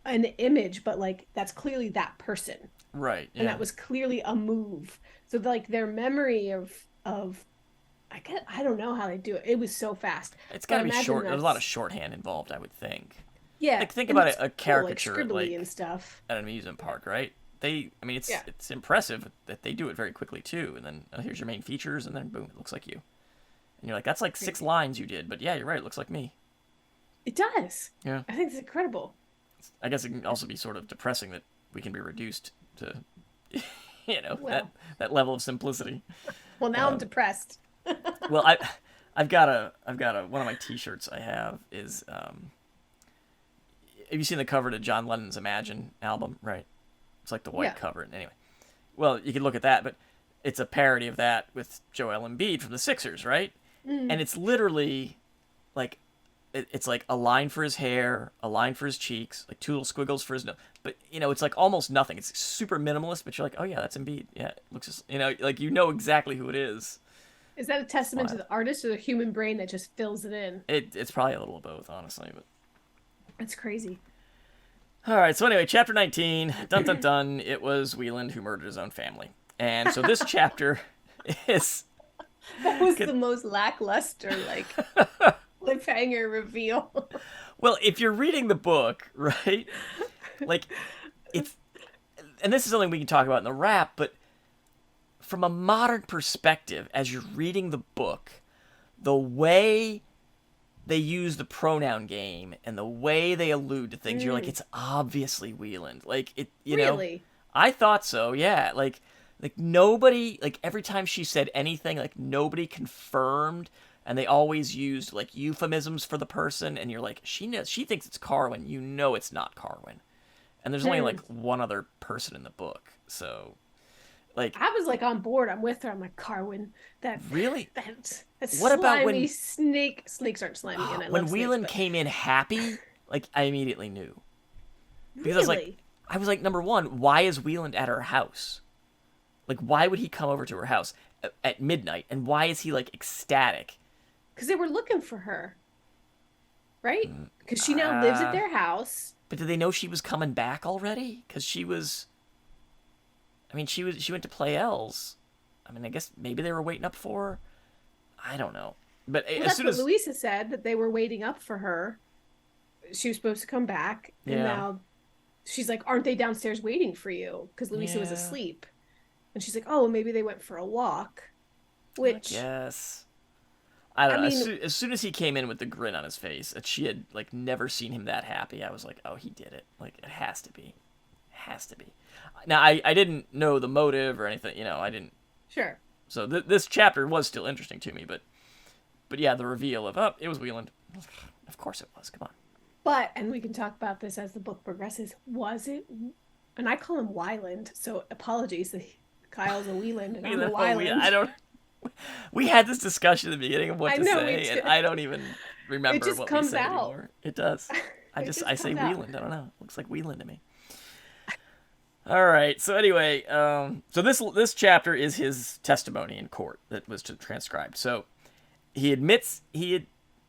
an image, but like that's clearly that person. Right. Yeah. And that was clearly a move. So like their memory of I don't know how they do it. It was so fast. It's got to be short. There's a lot of shorthand involved, I would think. Yeah. Like think about a caricature like and stuff at an amusement park, right? It's impressive that they do it very quickly too. And then here's your main features, and then boom, it looks like you. And you're like, that's like 6 lines you did, but yeah, you're right. It looks like me. It does. Yeah. I think it's incredible. I guess it can also be sort of depressing that we can be reduced to, that level of simplicity. Well, now I'm depressed. Well, I've got one of my T-shirts I have is. Have you seen the cover to John Lennon's Imagine album? Right. It's like the white cover. Anyway, well, you could look at that, but it's a parody of that with Joel Embiid from the Sixers, right? Mm. And it's literally like, it's like a line for his hair, a line for his cheeks, like 2 little squiggles for his nose. But, it's like almost nothing. It's super minimalist, but you're like, oh yeah, that's Embiid. Yeah, it looks just, like exactly who it is. Is that a testament to the artist or the human brain that just fills it in? It's probably a little of both, honestly. But that's crazy. All right, so anyway, chapter 19, dun dun dun, it was Wieland who murdered his own family. And so this chapter is... That was the most lackluster, cliffhanger reveal. Well, if you're reading the book, right, it's... And this is something we can talk about in the wrap, but from a modern perspective, as you're reading the book, the way they use the pronoun game and the way they allude to things, you're like, it's obviously Wieland. Really? I thought so, yeah. Like nobody, every time she said anything, nobody confirmed, and they always used, euphemisms for the person, and you're like, she thinks it's Carwin. It's not Carwin. And there's only, one other person in the book, so... I was on board. I'm with her. I'm like, Carwin. That really? That what about when snakes aren't slimy? And I when love Wieland came in happy, I immediately knew. Because really? I was like, number one, why is Wieland at her house? Why would he come over to her house at midnight? And why is he ecstatic? Because they were looking for her, right? Because she now lives at their house. But did they know she was coming back already? Because she was. She went to Pleyel's. I mean, I guess maybe they were waiting up for her. I don't know. But Well, as that's soon what as Louisa said, that they were waiting up for her. She was supposed to come back, and yeah, now she's like, aren't they downstairs waiting for you? Because Louisa was yeah, asleep. And she's like, oh, maybe they went for a walk. I Which, guess. I don't I know. mean, As soon as he came in with the grin on his face, that she had like never seen him that happy, I was like, oh, he did it. Like it has to be, has to be. Now I didn't know the motive or anything. I didn't. sure. So this chapter was still interesting to me, but yeah, the reveal of it was Wieland. Of course it was. Come on. But, and we can talk about this as the book progresses, was it, and I call him Wieland, so apologies, Kyle's a Wieland and I'm a Wieland. I don't. We had this discussion at the beginning of what I to know say, and I don't even remember it just what we comes said out. anymore. It does. I just say comes out. Wieland. I don't know. Looks like Wieland to me. All right. So anyway, so this chapter is his testimony in court that was transcribed. So he admits he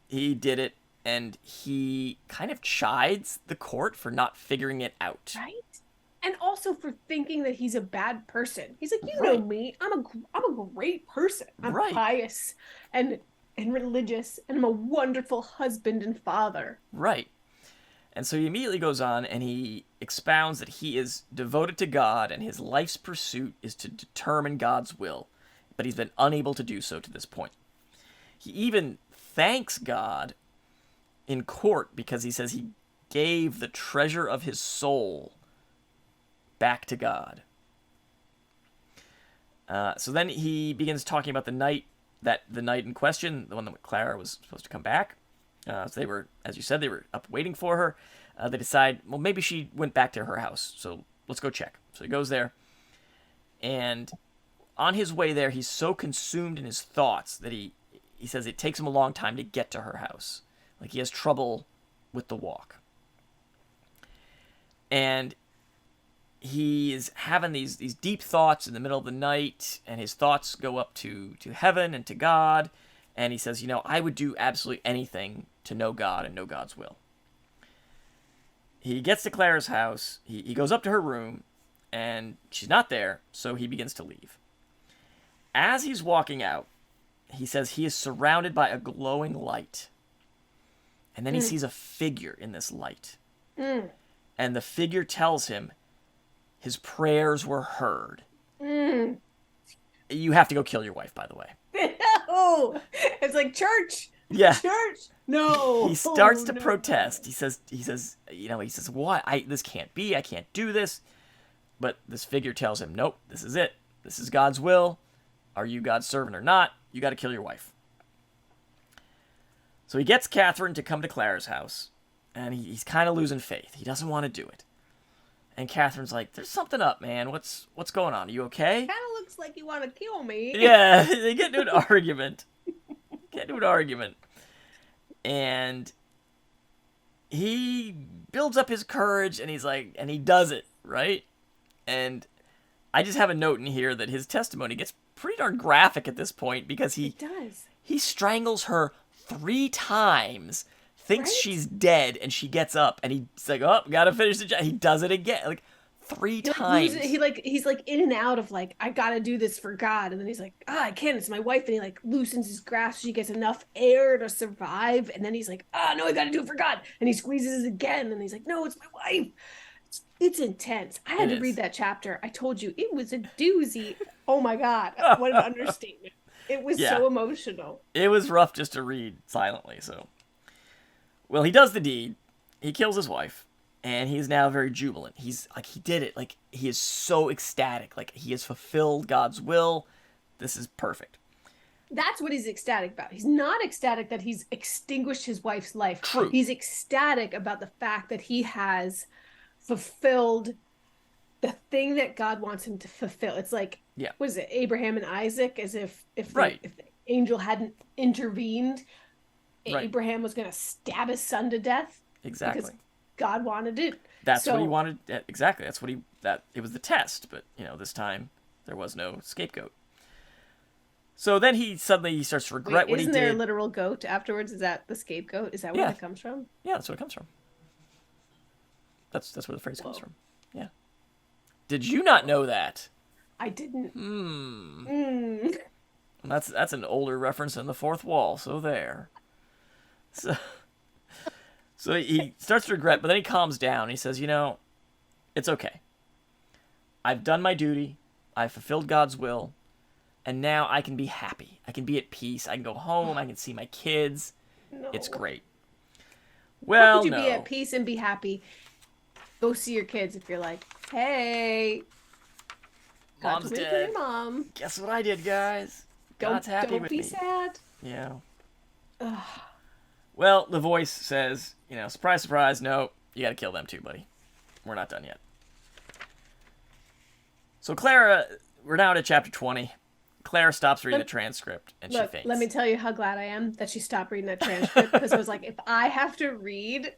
did it, and he kind of chides the court for not figuring it out. Right? And also for thinking that he's a bad person. He's like, you Right. know me, I'm a great person. I'm Right. pious and religious, and I'm a wonderful husband and father. Right. And so he immediately goes on and he expounds that he is devoted to God and his life's pursuit is to determine God's will, but he's been unable to do so to this point. He even thanks God in court because he says he gave the treasure of his soul back to God. So then he begins talking about the night in question, the one that Clara was supposed to come back. So they were, as you said, they were up waiting for her. They decide, well, maybe she went back to her house, so let's go check. So he goes there, and on his way there, he's so consumed in his thoughts that he says it takes him a long time to get to her house. Like he has trouble with the walk. And he is having these deep thoughts in the middle of the night, and his thoughts go up to heaven and to God. And he says, I would do absolutely anything to know God and know God's will. He gets to Clara's house. He goes up to her room, and she's not there, so he begins to leave. As he's walking out, he says he is surrounded by a glowing light. And then he sees a figure in this light. And the figure tells him his prayers were heard. You have to go kill your wife, by the way. Oh, it's like church. Yeah. Church. No. He starts to protest. He says, what? This can't be. I can't do this. But this figure tells him, nope, this is it. This is God's will. Are you God's servant or not? You got to kill your wife. So he gets Catherine to come to Clara's house, and he's kind of losing faith. He doesn't want to do it. And Catherine's like, there's something up, man. What's going on? Are you okay? Kind of looks like you want to kill me. Yeah, they get into an argument. And he builds up his courage, and he's like, and he does it, right? And I just have a note in here that his testimony gets pretty darn graphic at this point because It does. he strangles her 3 times, thinks Right? she's dead, and she gets up, and he's like, oh, gotta finish the job. He does it again, like 3 times. He's like in and out of like, I gotta do this for God, and then he's like, I can't, it's my wife, and he like loosens his grasp so she gets enough air to survive, and then he's like, no, I gotta do it for God, and he squeezes again, and he's like, no, it's my wife. It's intense. I had to read that chapter. I told you it was a doozy. Oh my God, what an understatement. It was so emotional. It was rough just to read silently. So, well, he does the deed. He kills his wife, and he's now very jubilant. He's like, he did it. Like, he is so ecstatic. Like, he has fulfilled God's will. This is perfect. That's what he's ecstatic about. He's not ecstatic that he's extinguished his wife's life. True. He's ecstatic about the fact that he has fulfilled the thing that God wants him to fulfill. It's like, what is it, Abraham and Isaac? As if the angel hadn't intervened, Abraham was going to stab his son to death. Exactly. Because God wanted it. That's what he wanted. Exactly. That's what it was the test. But, this time there was no scapegoat. So then he suddenly starts to regret what he did. Isn't there a literal goat afterwards? Is that the scapegoat? Is that where that comes from? Yeah, that's where it comes from. That's where the phrase comes from. Yeah. Did you not know that? I didn't. Hmm. Mm. That's an older reference than the fourth wall. So there. So he starts to regret, but then he calms down. He says, it's okay. I've done my duty. I've fulfilled God's will, and now I can be happy. I can be at peace. I can go home. I can see my kids. It's No. great. How could Well, you be at no. peace and be happy? Go see your kids if you're like, hey, got to Mom's wait for dead. your mom. Guess what I did, guys? God's happy Don't with be me. sad. Yeah. Ugh. Well, the voice says, surprise, surprise, no, you gotta kill them too, buddy. We're not done yet. So Clara, we're now at chapter 20. Clara stops reading the transcript and she Look, faints. let me tell you how glad I am that she stopped reading that transcript because I was like, if I have to read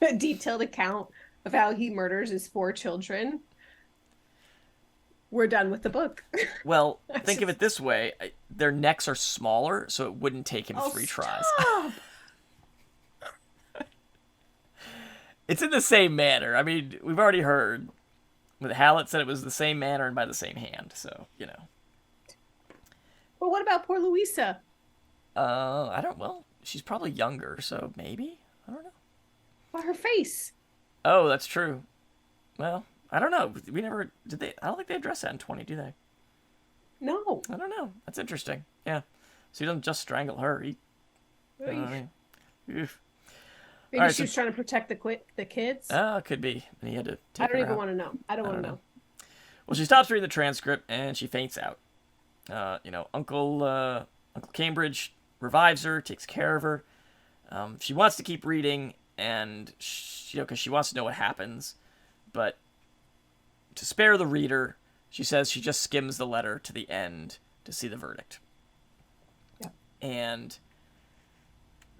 a detailed account of how he murders his 4 children, we're done with the book. Well, think of it this way. Their necks are smaller, so it wouldn't take him Oh, 3 tries. stop! It's in the same manner. I mean, we've already heard. With Hallett said it was the same manner and by the same hand, so, But what about poor Louisa? well, she's probably younger, so maybe? I don't know. Well, her face. Oh, that's true. Well, I don't know. We never, did they, I don't think they address that in 20, do they? No. I don't know. That's interesting. Yeah. So he doesn't just strangle her. He, you know what I mean? Oof. Maybe Alright, she was trying to protect the kids. Could be. And he had to take I don't her even out. want to know. I don't want to know. Well, she stops reading the transcript and she faints out. Uncle Cambridge revives her, takes care of her. She wants to keep reading, and because she wants to know what happens, but to spare the reader, she says she just skims the letter to the end to see the verdict. Yeah. And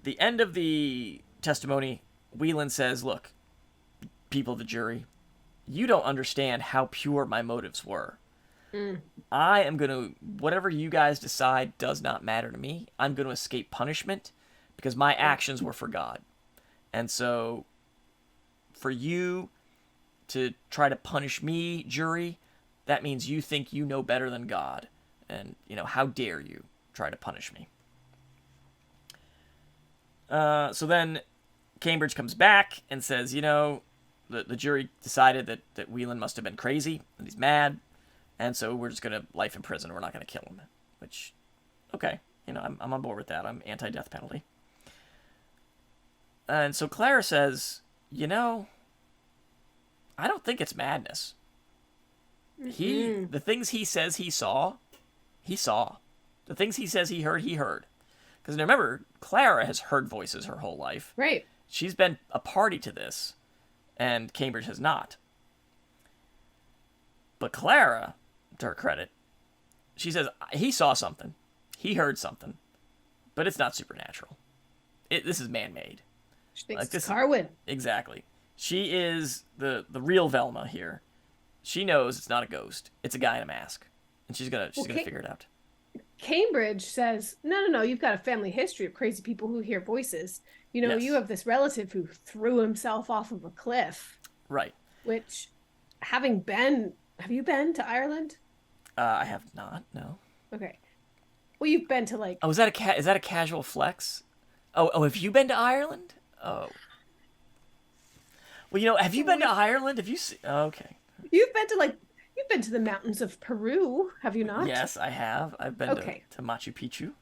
the end of the testimony, Wieland says, "Look, people of the jury, you don't understand how pure my motives were. I am going to, whatever you guys decide does not matter to me. I'm going to escape punishment because my actions were for God. And so for you to try to punish me, jury, that means you think you know better than God. And, how dare you try to punish me?" So then Cambridge comes back and says, the jury decided that Wieland must have been crazy and he's mad. And so we're just going to life in prison. We're not going to kill him. Which, okay. I'm on board with that. I'm anti-death penalty. And so Clara says, I don't think it's madness. The things he says he saw. The things he says he heard. Because remember, Clara has heard voices her whole life. Right. She's been a party to this, and Cambridge has not. But Clara, to her credit, she says he saw something, he heard something, but it's not supernatural. This is man-made. She thinks it's Carwin. Exactly. She is the real Velma here. She knows it's not a ghost. It's a guy in a mask, and she's gonna figure it out. Cambridge says, no, you've got a family history of crazy people who hear voices. Yes. You have this relative who threw himself off of a cliff. Right. Which, have you been to Ireland? I have not, no. Okay. Well, you've been to Oh, is that a casual flex? Oh, have you been to Ireland? Oh. Well, have you been to Ireland? Have you okay. You've been to the mountains of Peru, have you not? Yes, I have. I've been to Machu Picchu.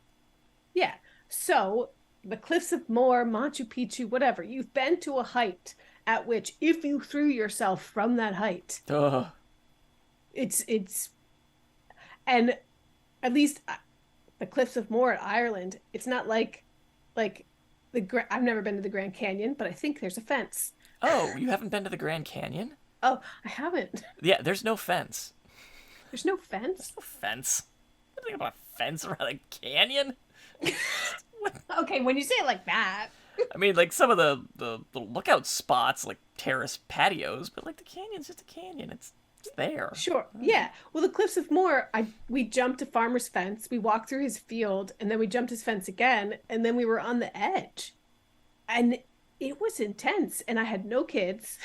Yeah. So, the Cliffs of Moher, Machu Picchu, whatever. You've been to a height at which, if you threw yourself from that height, it's, and at least the Cliffs of Moher at Ireland, it's not like I've never been to the Grand Canyon, but I think there's a fence. Oh, you haven't been to the Grand Canyon? Oh, I haven't. Yeah, there's no fence. There's no fence? There's no fence. I think about a fence around a canyon. Okay, when you say it like that. I mean, some of the lookout spots, terrace patios, but the canyon's just a canyon. It's there. Sure. Yeah. Well, the Cliffs of Moher, we jumped a farmer's fence, we walked through his field, and then we jumped his fence again, and then we were on the edge. And it was intense, and I had no kids.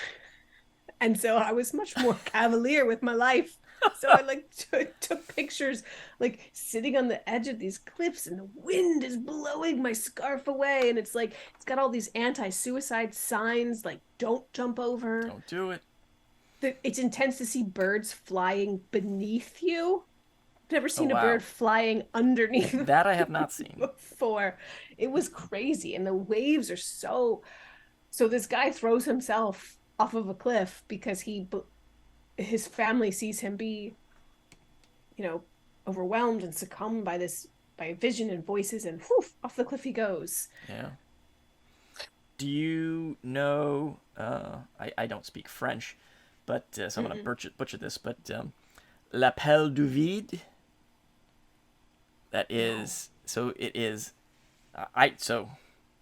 And so I was much more cavalier with my life. So I like took pictures like sitting on the edge of these cliffs and the wind is blowing my scarf away and it's like it's got all these anti-suicide signs like don't jump over. Don't do it. It's intense to see birds flying beneath you. I've never Oh seen a wow. bird flying underneath That I have not seen. before. It was crazy and the waves are so this guy throws himself off of a cliff because his family sees him be, you know, overwhelmed and succumbed by vision and voices, and whew, off the cliff he goes. Yeah. Do you know? I don't speak French, but so I'm gonna butcher this. But l'appel du vide. That is so. It is. So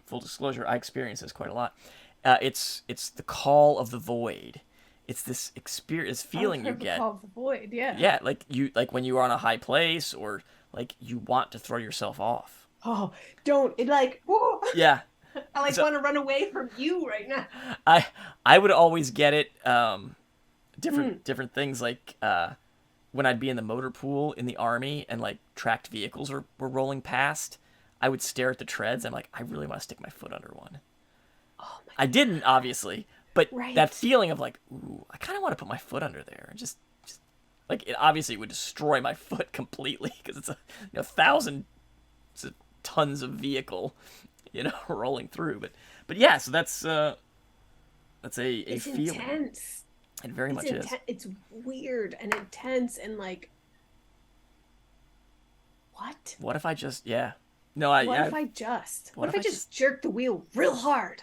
full disclosure, I experience this quite a lot. It's the call of the void. It's this experience feeling you get. Call of the void, yeah. Yeah, like when you are on a high place or like you want to throw yourself off. Oh, don't it like whoa. Yeah. I like So, want to run away from you right now. I would always get it different things like when I'd be in the motor pool in the army and like tracked vehicles were rolling past, I would stare at the treads. I'm like, I really want to stick my foot under one. Oh my I didn't obviously, but Right. that feeling of like, ooh, I kind of want to put my foot under there and just like it obviously would destroy my foot completely because it's a 1,000 tons of vehicle, rolling through. But yeah, so that's a it's feeling. intense. It very much is. It's weird and intense and like what? What if I just No, I What yeah. if I just What what if if I I just jerk the wheel real hard?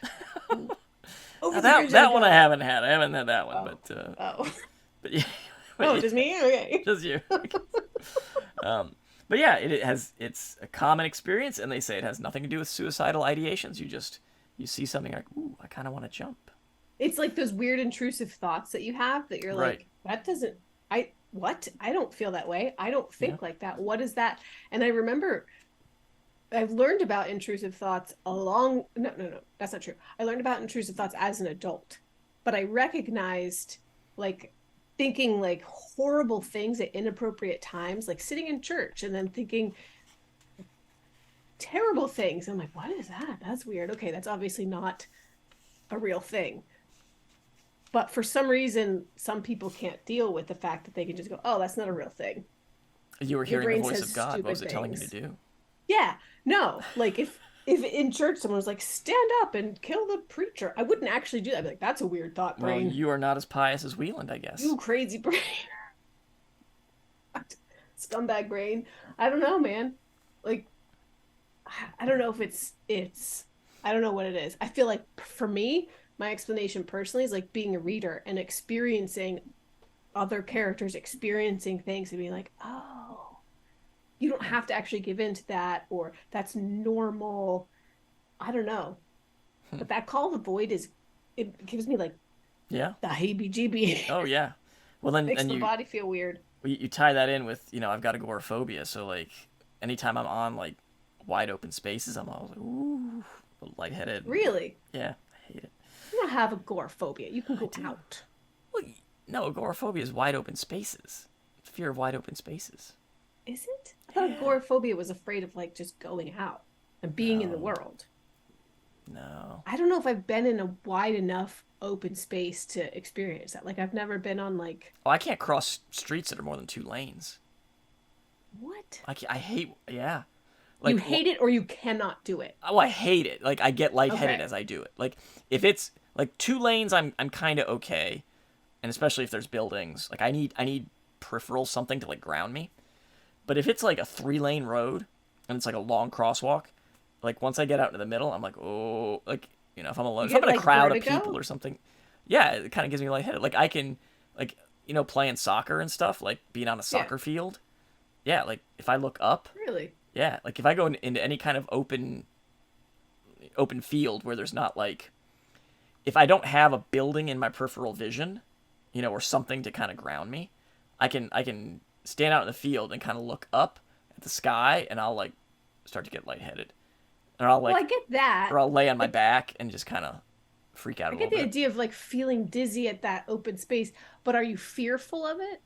Over the that bridge that I one go. I haven't had. I haven't had that one, Oh. Oh. but yeah. Oh, yeah, just me? Okay. just you. But yeah, it's a common experience, and they say it has nothing to do with suicidal ideations. You see something like, ooh, I kind of want to jump. It's like those weird intrusive thoughts that you have that you're Right. like, that doesn't I don't feel that way. I don't think Yeah. like that. What is that? And I remember I've learned about intrusive thoughts no, that's not true. I learned about intrusive thoughts as an adult, but I recognized like thinking like horrible things at inappropriate times, like sitting in church and then thinking terrible things. I'm like, what is that? That's weird. Okay, that's obviously not a real thing. But for some reason, some people can't deal with the fact that they can just go, oh, that's not a real thing. You were Your hearing the brain voice says of God. What stupid was it telling you things. to do? Yeah, no, like if in church someone was like, stand up and kill the preacher, I wouldn't actually do that. I'd be like, that's a weird thought, Well, brain. you are not as pious as Wieland, I guess. You crazy brain. Scumbag brain. I don't know, man. Like, I don't know if it's I don't know what it is. I feel like for me, my explanation personally is like being a reader and experiencing other characters experiencing things and being like, oh, you don't have to actually give in to that or that's normal. I don't know. But that call of the void it gives me like Yeah. the heebie-jeebie. Oh yeah. Well then, Makes and my body feel weird. you tie that in with I've got agoraphobia, so like anytime I'm on like wide open spaces, I'm always like ooh, lightheaded. Really? Yeah, I hate it. You don't have agoraphobia. You can go do. out. Well, no, agoraphobia is wide open spaces. Fear of wide open spaces. Is it? I thought agoraphobia was afraid of like just going out and being in the No. world. No. I don't know if I've been in a wide enough open space to experience that. Like I've never been on like Oh, I can't cross streets that are more than 2 lanes. what? I hate. Yeah. You hate it or you cannot do it. Oh, I hate it. Like I get lightheaded Okay. as I do it. Like if it's like 2 lanes, I'm kind of okay, and especially if there's buildings. Like I need peripheral something to like ground me. But if it's like a 3-lane road and it's like a long crosswalk, like once I get out into the middle, I'm like, oh, like if I'm alone, if I'm in a like, crowd vertigo? of people or something, yeah, it kind of gives me lightheaded. Like I can, like playing soccer and stuff, like being on a soccer field. Yeah, like if I look up, Really? yeah, like if I go into any kind of open field where there's not like, if I don't have a building in my peripheral vision, or something to kind of ground me, I can stand out in the field and kind of look up at the sky, and I'll like start to get lightheaded, or I'll like, Well, I get that. or I'll lay on my back and just kind of freak out I a get little the bit. idea of like feeling dizzy at that open space, but are you fearful of it?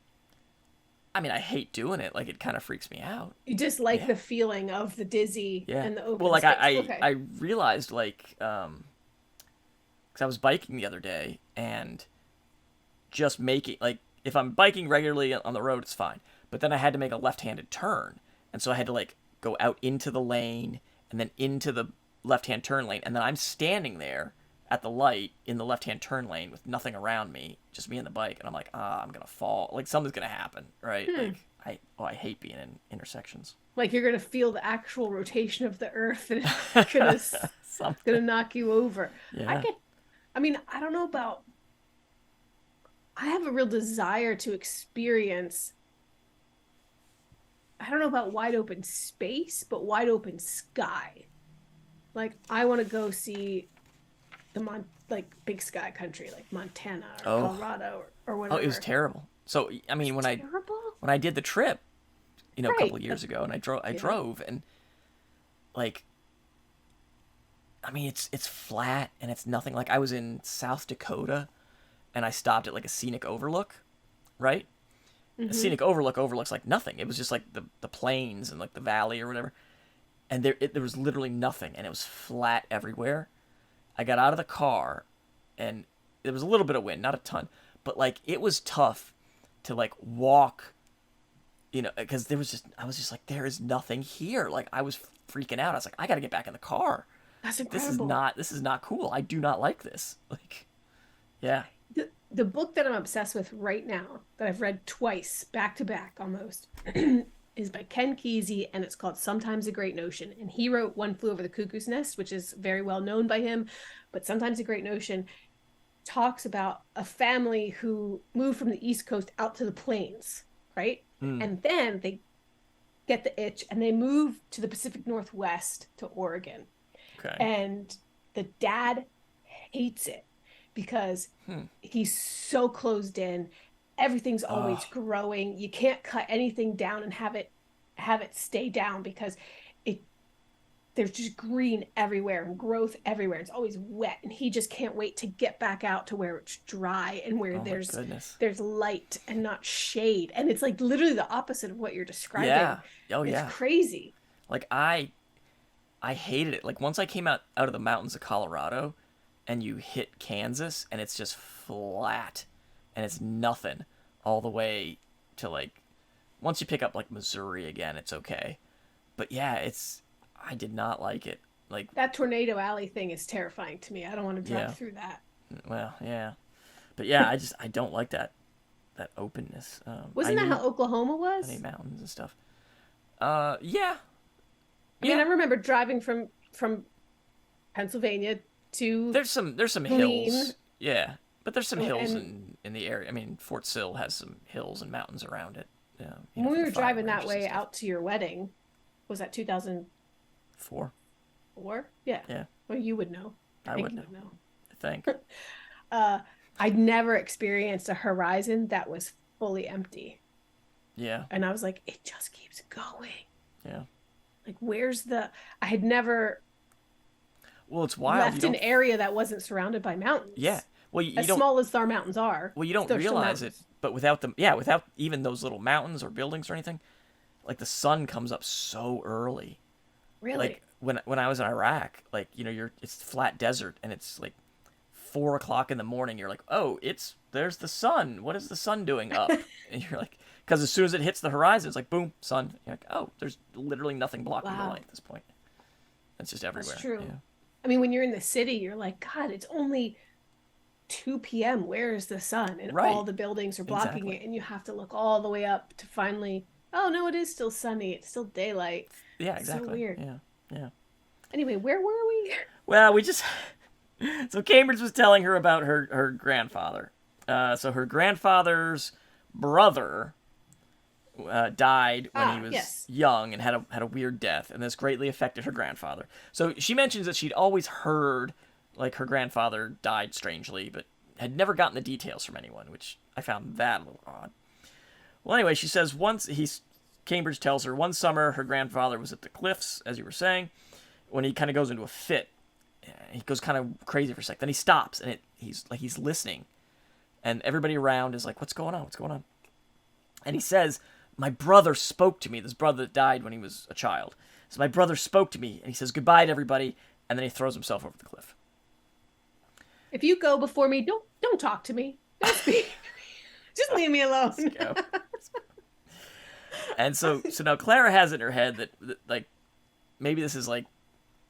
I mean, I hate doing it. Like, it kind of freaks me out. You just like Yeah. the feeling of the dizzy Yeah. and the Well, open like, space. I Okay. realized, like, because I was biking the other day, and just making, like, if I'm biking regularly on the road, it's fine. But then I had to make a left-handed turn. And so I had to, like, go out into the lane and then into the left-hand turn lane. And then I'm standing there at the light in the left-hand turn lane with nothing around me, just me and the bike. And I'm like, I'm going to fall. Like, something's going to happen, right? Hmm. Like, I hate being in intersections. Like you're gonna feel the actual rotation of the earth and gonna Something. gonna knock you over. I Yeah. get. I mean, I don't know about. I have a real desire to experience. I don't know about wide open space, but wide open sky. Like I want to go see the like big sky country, like Montana or Oh. Colorado or Oh, it was whatever. terrible. So, I mean, Terrible, when I did the trip, a right? couple of years ago, and I Yeah. drove, and like, I mean, it's flat and it's nothing. Like, I was in South Dakota, and I stopped at like a scenic overlook, right? A Mm-hmm. scenic overlook overlooks like nothing. It was just like the plains and like the valley or whatever, and there was literally nothing, and it was flat everywhere. I got out of the car, and there was a little bit of wind, not a ton, but like it was tough to like walk, because I was just like, there is nothing here. Like, I was freaking out. I was like, I got to get back in the car. That's This is incredible. not cool. I do not like this. Like, yeah. The book that I'm obsessed with right now, that I've read twice, back to back almost, is by Ken Kesey, and it's called Sometimes a Great Notion. And he wrote One Flew Over the Cuckoo's Nest, which is very well known by him. But Sometimes a Great Notion talks about a family who moved from the East Coast out to the plains, right? Mm, And then they get the itch and they move to the Pacific Northwest to Oregon. okay. And the dad hates it because Hmm. he's so closed in. Everything's always Oh, growing. You can't cut anything down and have it stay down because it there's just green everywhere and growth everywhere. It's always wet, and he just can't wait to get back out to where it's dry and where oh my there's goodness. there's light and not shade. And it's like literally the opposite of what you're Yeah. describing. Oh It's yeah. crazy. Like, I hated it. Like, once I came out of the mountains of Colorado, and you hit Kansas, and it's just flat, and it's nothing all the way to like, once you pick up like Missouri again, it's okay. But yeah, I did not like it. Like, That Tornado Alley thing is terrifying to me. I don't want to drive yeah. through that. Well, yeah. But yeah, I don't like that openness. I Wasn't that need how Oklahoma I was? need mountains and stuff. Yeah, I mean, I yeah. remember driving from Pennsylvania to There's some Killeen, hills. Yeah, but there's some hills and in the area. I mean, Fort Sill has some hills and mountains around it. when For we the were firing driving that ranges and way stuff. out to your wedding, was that 2004? 4. Yeah. Yeah, Well, you would know. I I think would you know. would know. I think. Uh, I'd never experienced a horizon that was fully empty. Yeah, And I was like, it just keeps going. yeah. Like, I had never Well, it's wild. You left an don't. area that wasn't surrounded by Yeah. mountains. Well, you As don't. small as our mountains are, Well, you don't they're still realize it, mountains. but without them, yeah, without even those little mountains or buildings or anything, like the sun comes up so early. Really? Like when I was in Iraq, like it's flat desert and it's like 4 o'clock in the morning. You're like, oh, there's the sun. What is the sun doing up? And you're like, because as soon as it hits the horizon, it's like boom, sun. You're like, oh, there's literally nothing blocking the Wow, light at this point. It's just that's everywhere. true. Yeah. I mean, when you're in the city, you're like, God, it's only 2 p.m. Where is the sun? And all Right. the buildings are blocking Exactly. it, and you have to look all the way up to finally, oh no, it is still sunny. It's still daylight. Yeah. It's so Exactly. weird. Yeah. Yeah. Anyway, where were we? Well, we just so Cambridge was telling her about her grandfather. So her grandfather's brother died when he Ah, was yes. young and had a weird death, and this greatly affected her grandfather. So she mentions that she'd always heard like her grandfather died strangely, but had never gotten the details from anyone, which I found that a little odd. Well, anyway, she says Cambridge tells her one summer her grandfather was at the cliffs, as you were saying, when he kind of goes into a fit. He goes kind of crazy for a sec. Then he stops, and he's listening, and everybody around is like, "What's going on? What's going on?" And he says my brother spoke to me. This brother that died when he was a child. So my brother spoke to me, and he says goodbye to everybody, and then he throws himself over the cliff. If you go before me, don't talk to me. Don't speak. Just leave me alone. Let's go. And so now Clara has it in her head that like, maybe this is like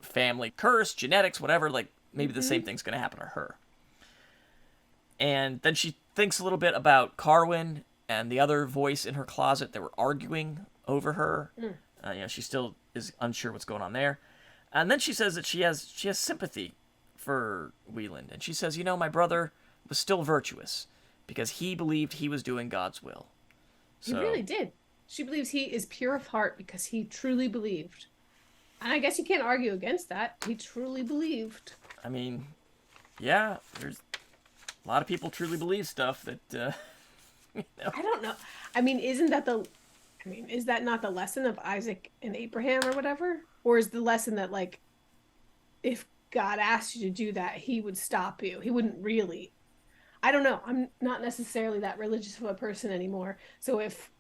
family curse, genetics, whatever. Like, maybe the same thing's going to happen to her. And then she thinks a little bit about Carwyn and the other voice in her closet that were arguing over her. She still is unsure what's going on there. And then she says that she has sympathy for Wieland. And she says, my brother was still virtuous because he believed he was doing God's will. So, he really did. She believes he is pure of heart because he truly believed. And I guess you can't argue against that. He truly believed. I mean, yeah, there's a lot of people truly believe stuff that, I don't know. I mean, is that not the lesson of Isaac and Abraham or whatever? Or is the lesson that, like, if God asked you to do that, he would stop you? He wouldn't really. I don't know. I'm not necessarily that religious of a person anymore. So if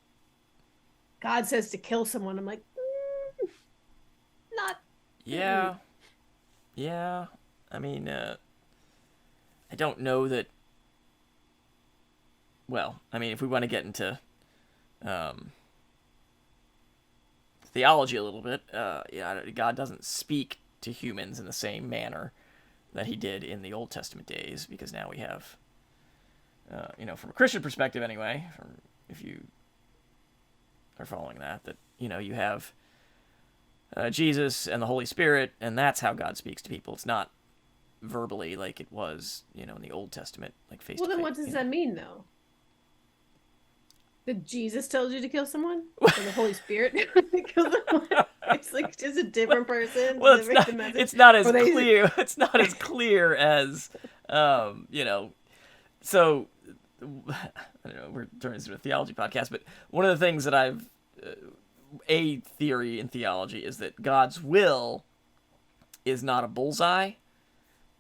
God says to kill someone, I'm like, not. Yeah. Yeah. I mean, I don't know that. Well, I mean, if we want to get into theology a little bit, God doesn't speak to humans in the same manner that he did in the Old Testament days, because now we have, from a Christian perspective anyway, if you are following that you have Jesus and the Holy Spirit, and that's how God speaks to people. It's not verbally like it was, in the Old Testament, like face to face. Well, then what does that mean, though? That Jesus tells you to kill someone? Or the Holy Spirit kills someone? It's like just a different person. Well, it's not as clear. It's not as clear as, So, I don't know, we're turning this into a theology podcast, but one of the things that a theory in theology is that God's will is not a bullseye,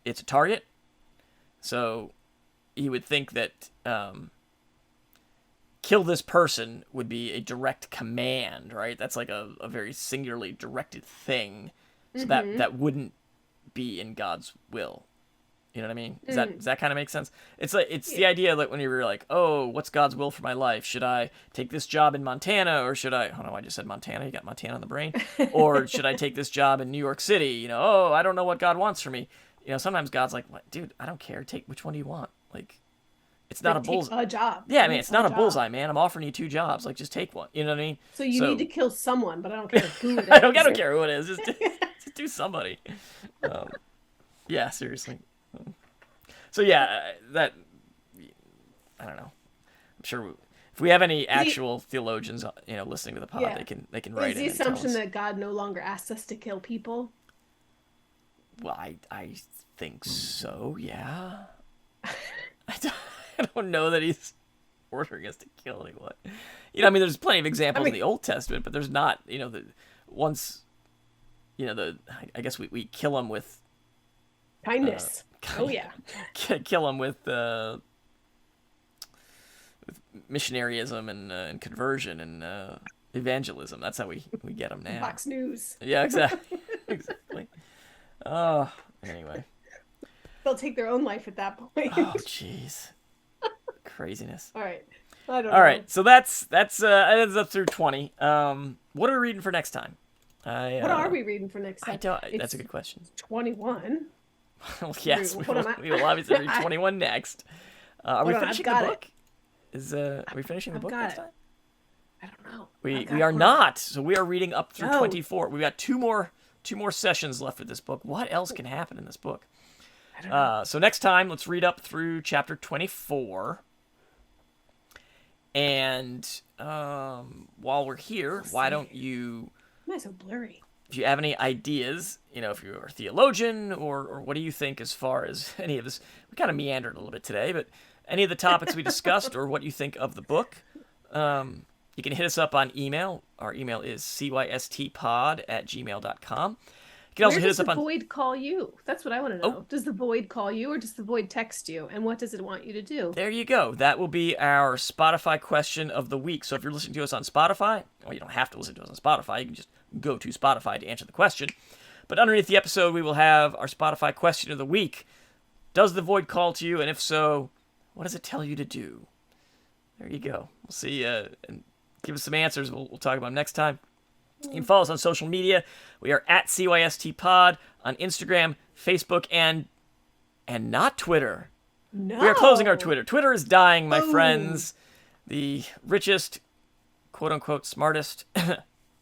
it's a target. So, you would think that, kill this person would be a direct command, right? That's like a very singularly directed thing. So that wouldn't be in God's will. You know what I mean? Does that kind of make sense? It's like the idea that when you're like, oh, what's God's will for my life? Should I take this job in Montana, or should I? Oh no, I just said Montana. You got Montana on the brain. Or should I take this job in New York City? Oh, I don't know what God wants for me. Sometimes God's like, what, dude, I don't care. Take which one do you want? Like, it's not a bullseye. A job. Yeah, I mean, it's not a bullseye, man. I'm offering you 2 jobs. Like, just take one. You know what I mean? So you need to kill someone, but I don't care who it is. I don't care who it is. Just do somebody. Yeah, seriously. So yeah, that, I don't know. I'm sure if we have any actual theologians, listening to the pod, they can write it. Is the assumption that God no longer asks us to kill people? Well, I think so. Yeah. I don't know that he's ordering us to kill anyone. I mean, there's plenty of examples in the Old Testament, but there's not, I guess we kill them with kindness. Oh yeah. Kill them with missionaryism and conversion and evangelism. That's how we get them now. Fox News. Yeah, exactly. Exactly. Oh, anyway. They'll take their own life at that point. Oh, jeez. Craziness. All right. I don't know. All right. So that's ends up through 20. What are we reading for next time? What are we reading for next time? That's a good question. 21. Well, yes, we will obviously read 21 next. Are we finishing the book? Are we finishing the book next time? I don't know. We are not. So we are reading up through 24. We've got two more sessions left with this book. What else can happen in this book? I don't know. So next time, let's read up through chapter 24. And while we're here, why don't you... Why am I so blurry? If you have any ideas, if you're a theologian, or what do you think as far as any of this? We kind of meandered a little bit today, but any of the topics we discussed, or what you think of the book, you can hit us up on email. Our email is cystpod@gmail.com. You can also Where hit does us up the on... void call you? That's what I want to know. Oh. Does the void call you or does the void text you? And what does it want you to do? There you go. That will be our Spotify question of the week. So if you're listening to us on Spotify, well, you don't have to listen to us on Spotify. You can just go to Spotify to answer the question. But underneath the episode, we will have our Spotify question of the week. Does the void call to you? And if so, what does it tell you to do? There you go. We'll see. And give us some answers. We'll talk about them next time. You can follow us on social media. We are at CYSTPod on Instagram, Facebook, and not Twitter. No. We are closing our Twitter. Twitter is dying, my friends. The richest, quote-unquote, smartest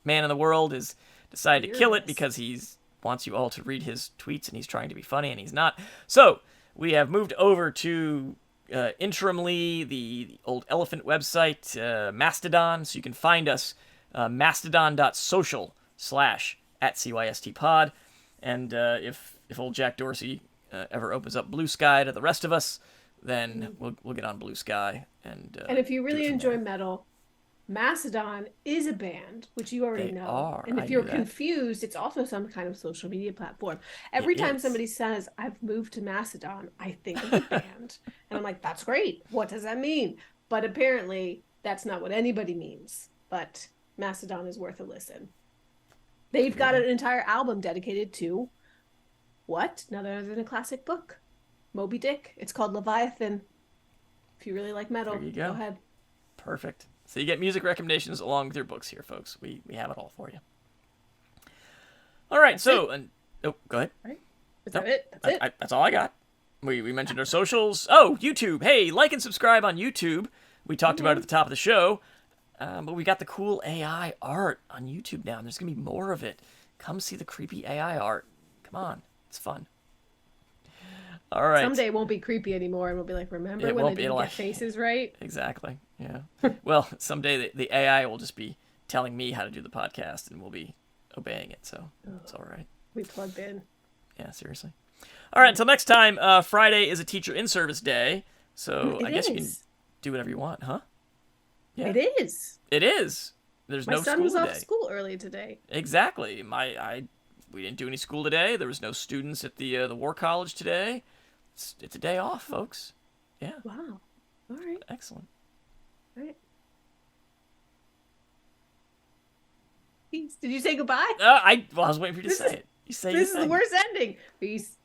man in the world has decided to kill it because he wants you all to read his tweets, and he's trying to be funny, and he's not. So we have moved over to interimly the old elephant website, Mastodon, so you can find us mastodon.social/@CYSTpod. And if old Jack Dorsey ever opens up Blue Sky to the rest of us, then we'll get on Blue Sky. And if you really enjoy metal, Mastodon is a band, which you already know. Are. And if you're confused, it's also some kind of social media platform. Every time somebody says, I've moved to Mastodon, I think of the band. And I'm like, that's great. What does that mean? But apparently, that's not what anybody means. But Mastodon is worth a listen. They've got an entire album dedicated to what? None other than a classic book. Moby Dick. It's called Leviathan. If you really like metal, go ahead. Perfect. So you get music recommendations along with your books here, folks. We have it all for you. All right, go ahead. All right. Is that it? That's it? That's all I got. We mentioned our socials. Oh, YouTube. Hey, like and subscribe on YouTube. We talked about it at the top of the show. But we got the cool AI art on YouTube now, and there's going to be more of it. Come see the creepy AI art. Come on. It's fun. All right. Someday it won't be creepy anymore, and we'll be like, remember when they didn't get faces right? Exactly, yeah. Well, someday the AI will just be telling me how to do the podcast, and we'll be obeying it, so it's all right. We plugged in. Yeah, seriously. All right, until next time, Friday is a teacher in-service day, so I guess you can do whatever you want, huh? Yeah. It is. It is. There's no school today. My son was off school early today. Exactly. We didn't do any school today. There was no students at the War College today. It's a day off, folks. Yeah. Wow. All right. Excellent. All right. Peace. Did you say goodbye? I was waiting for you to say it. You say this is the worst ending. Peace.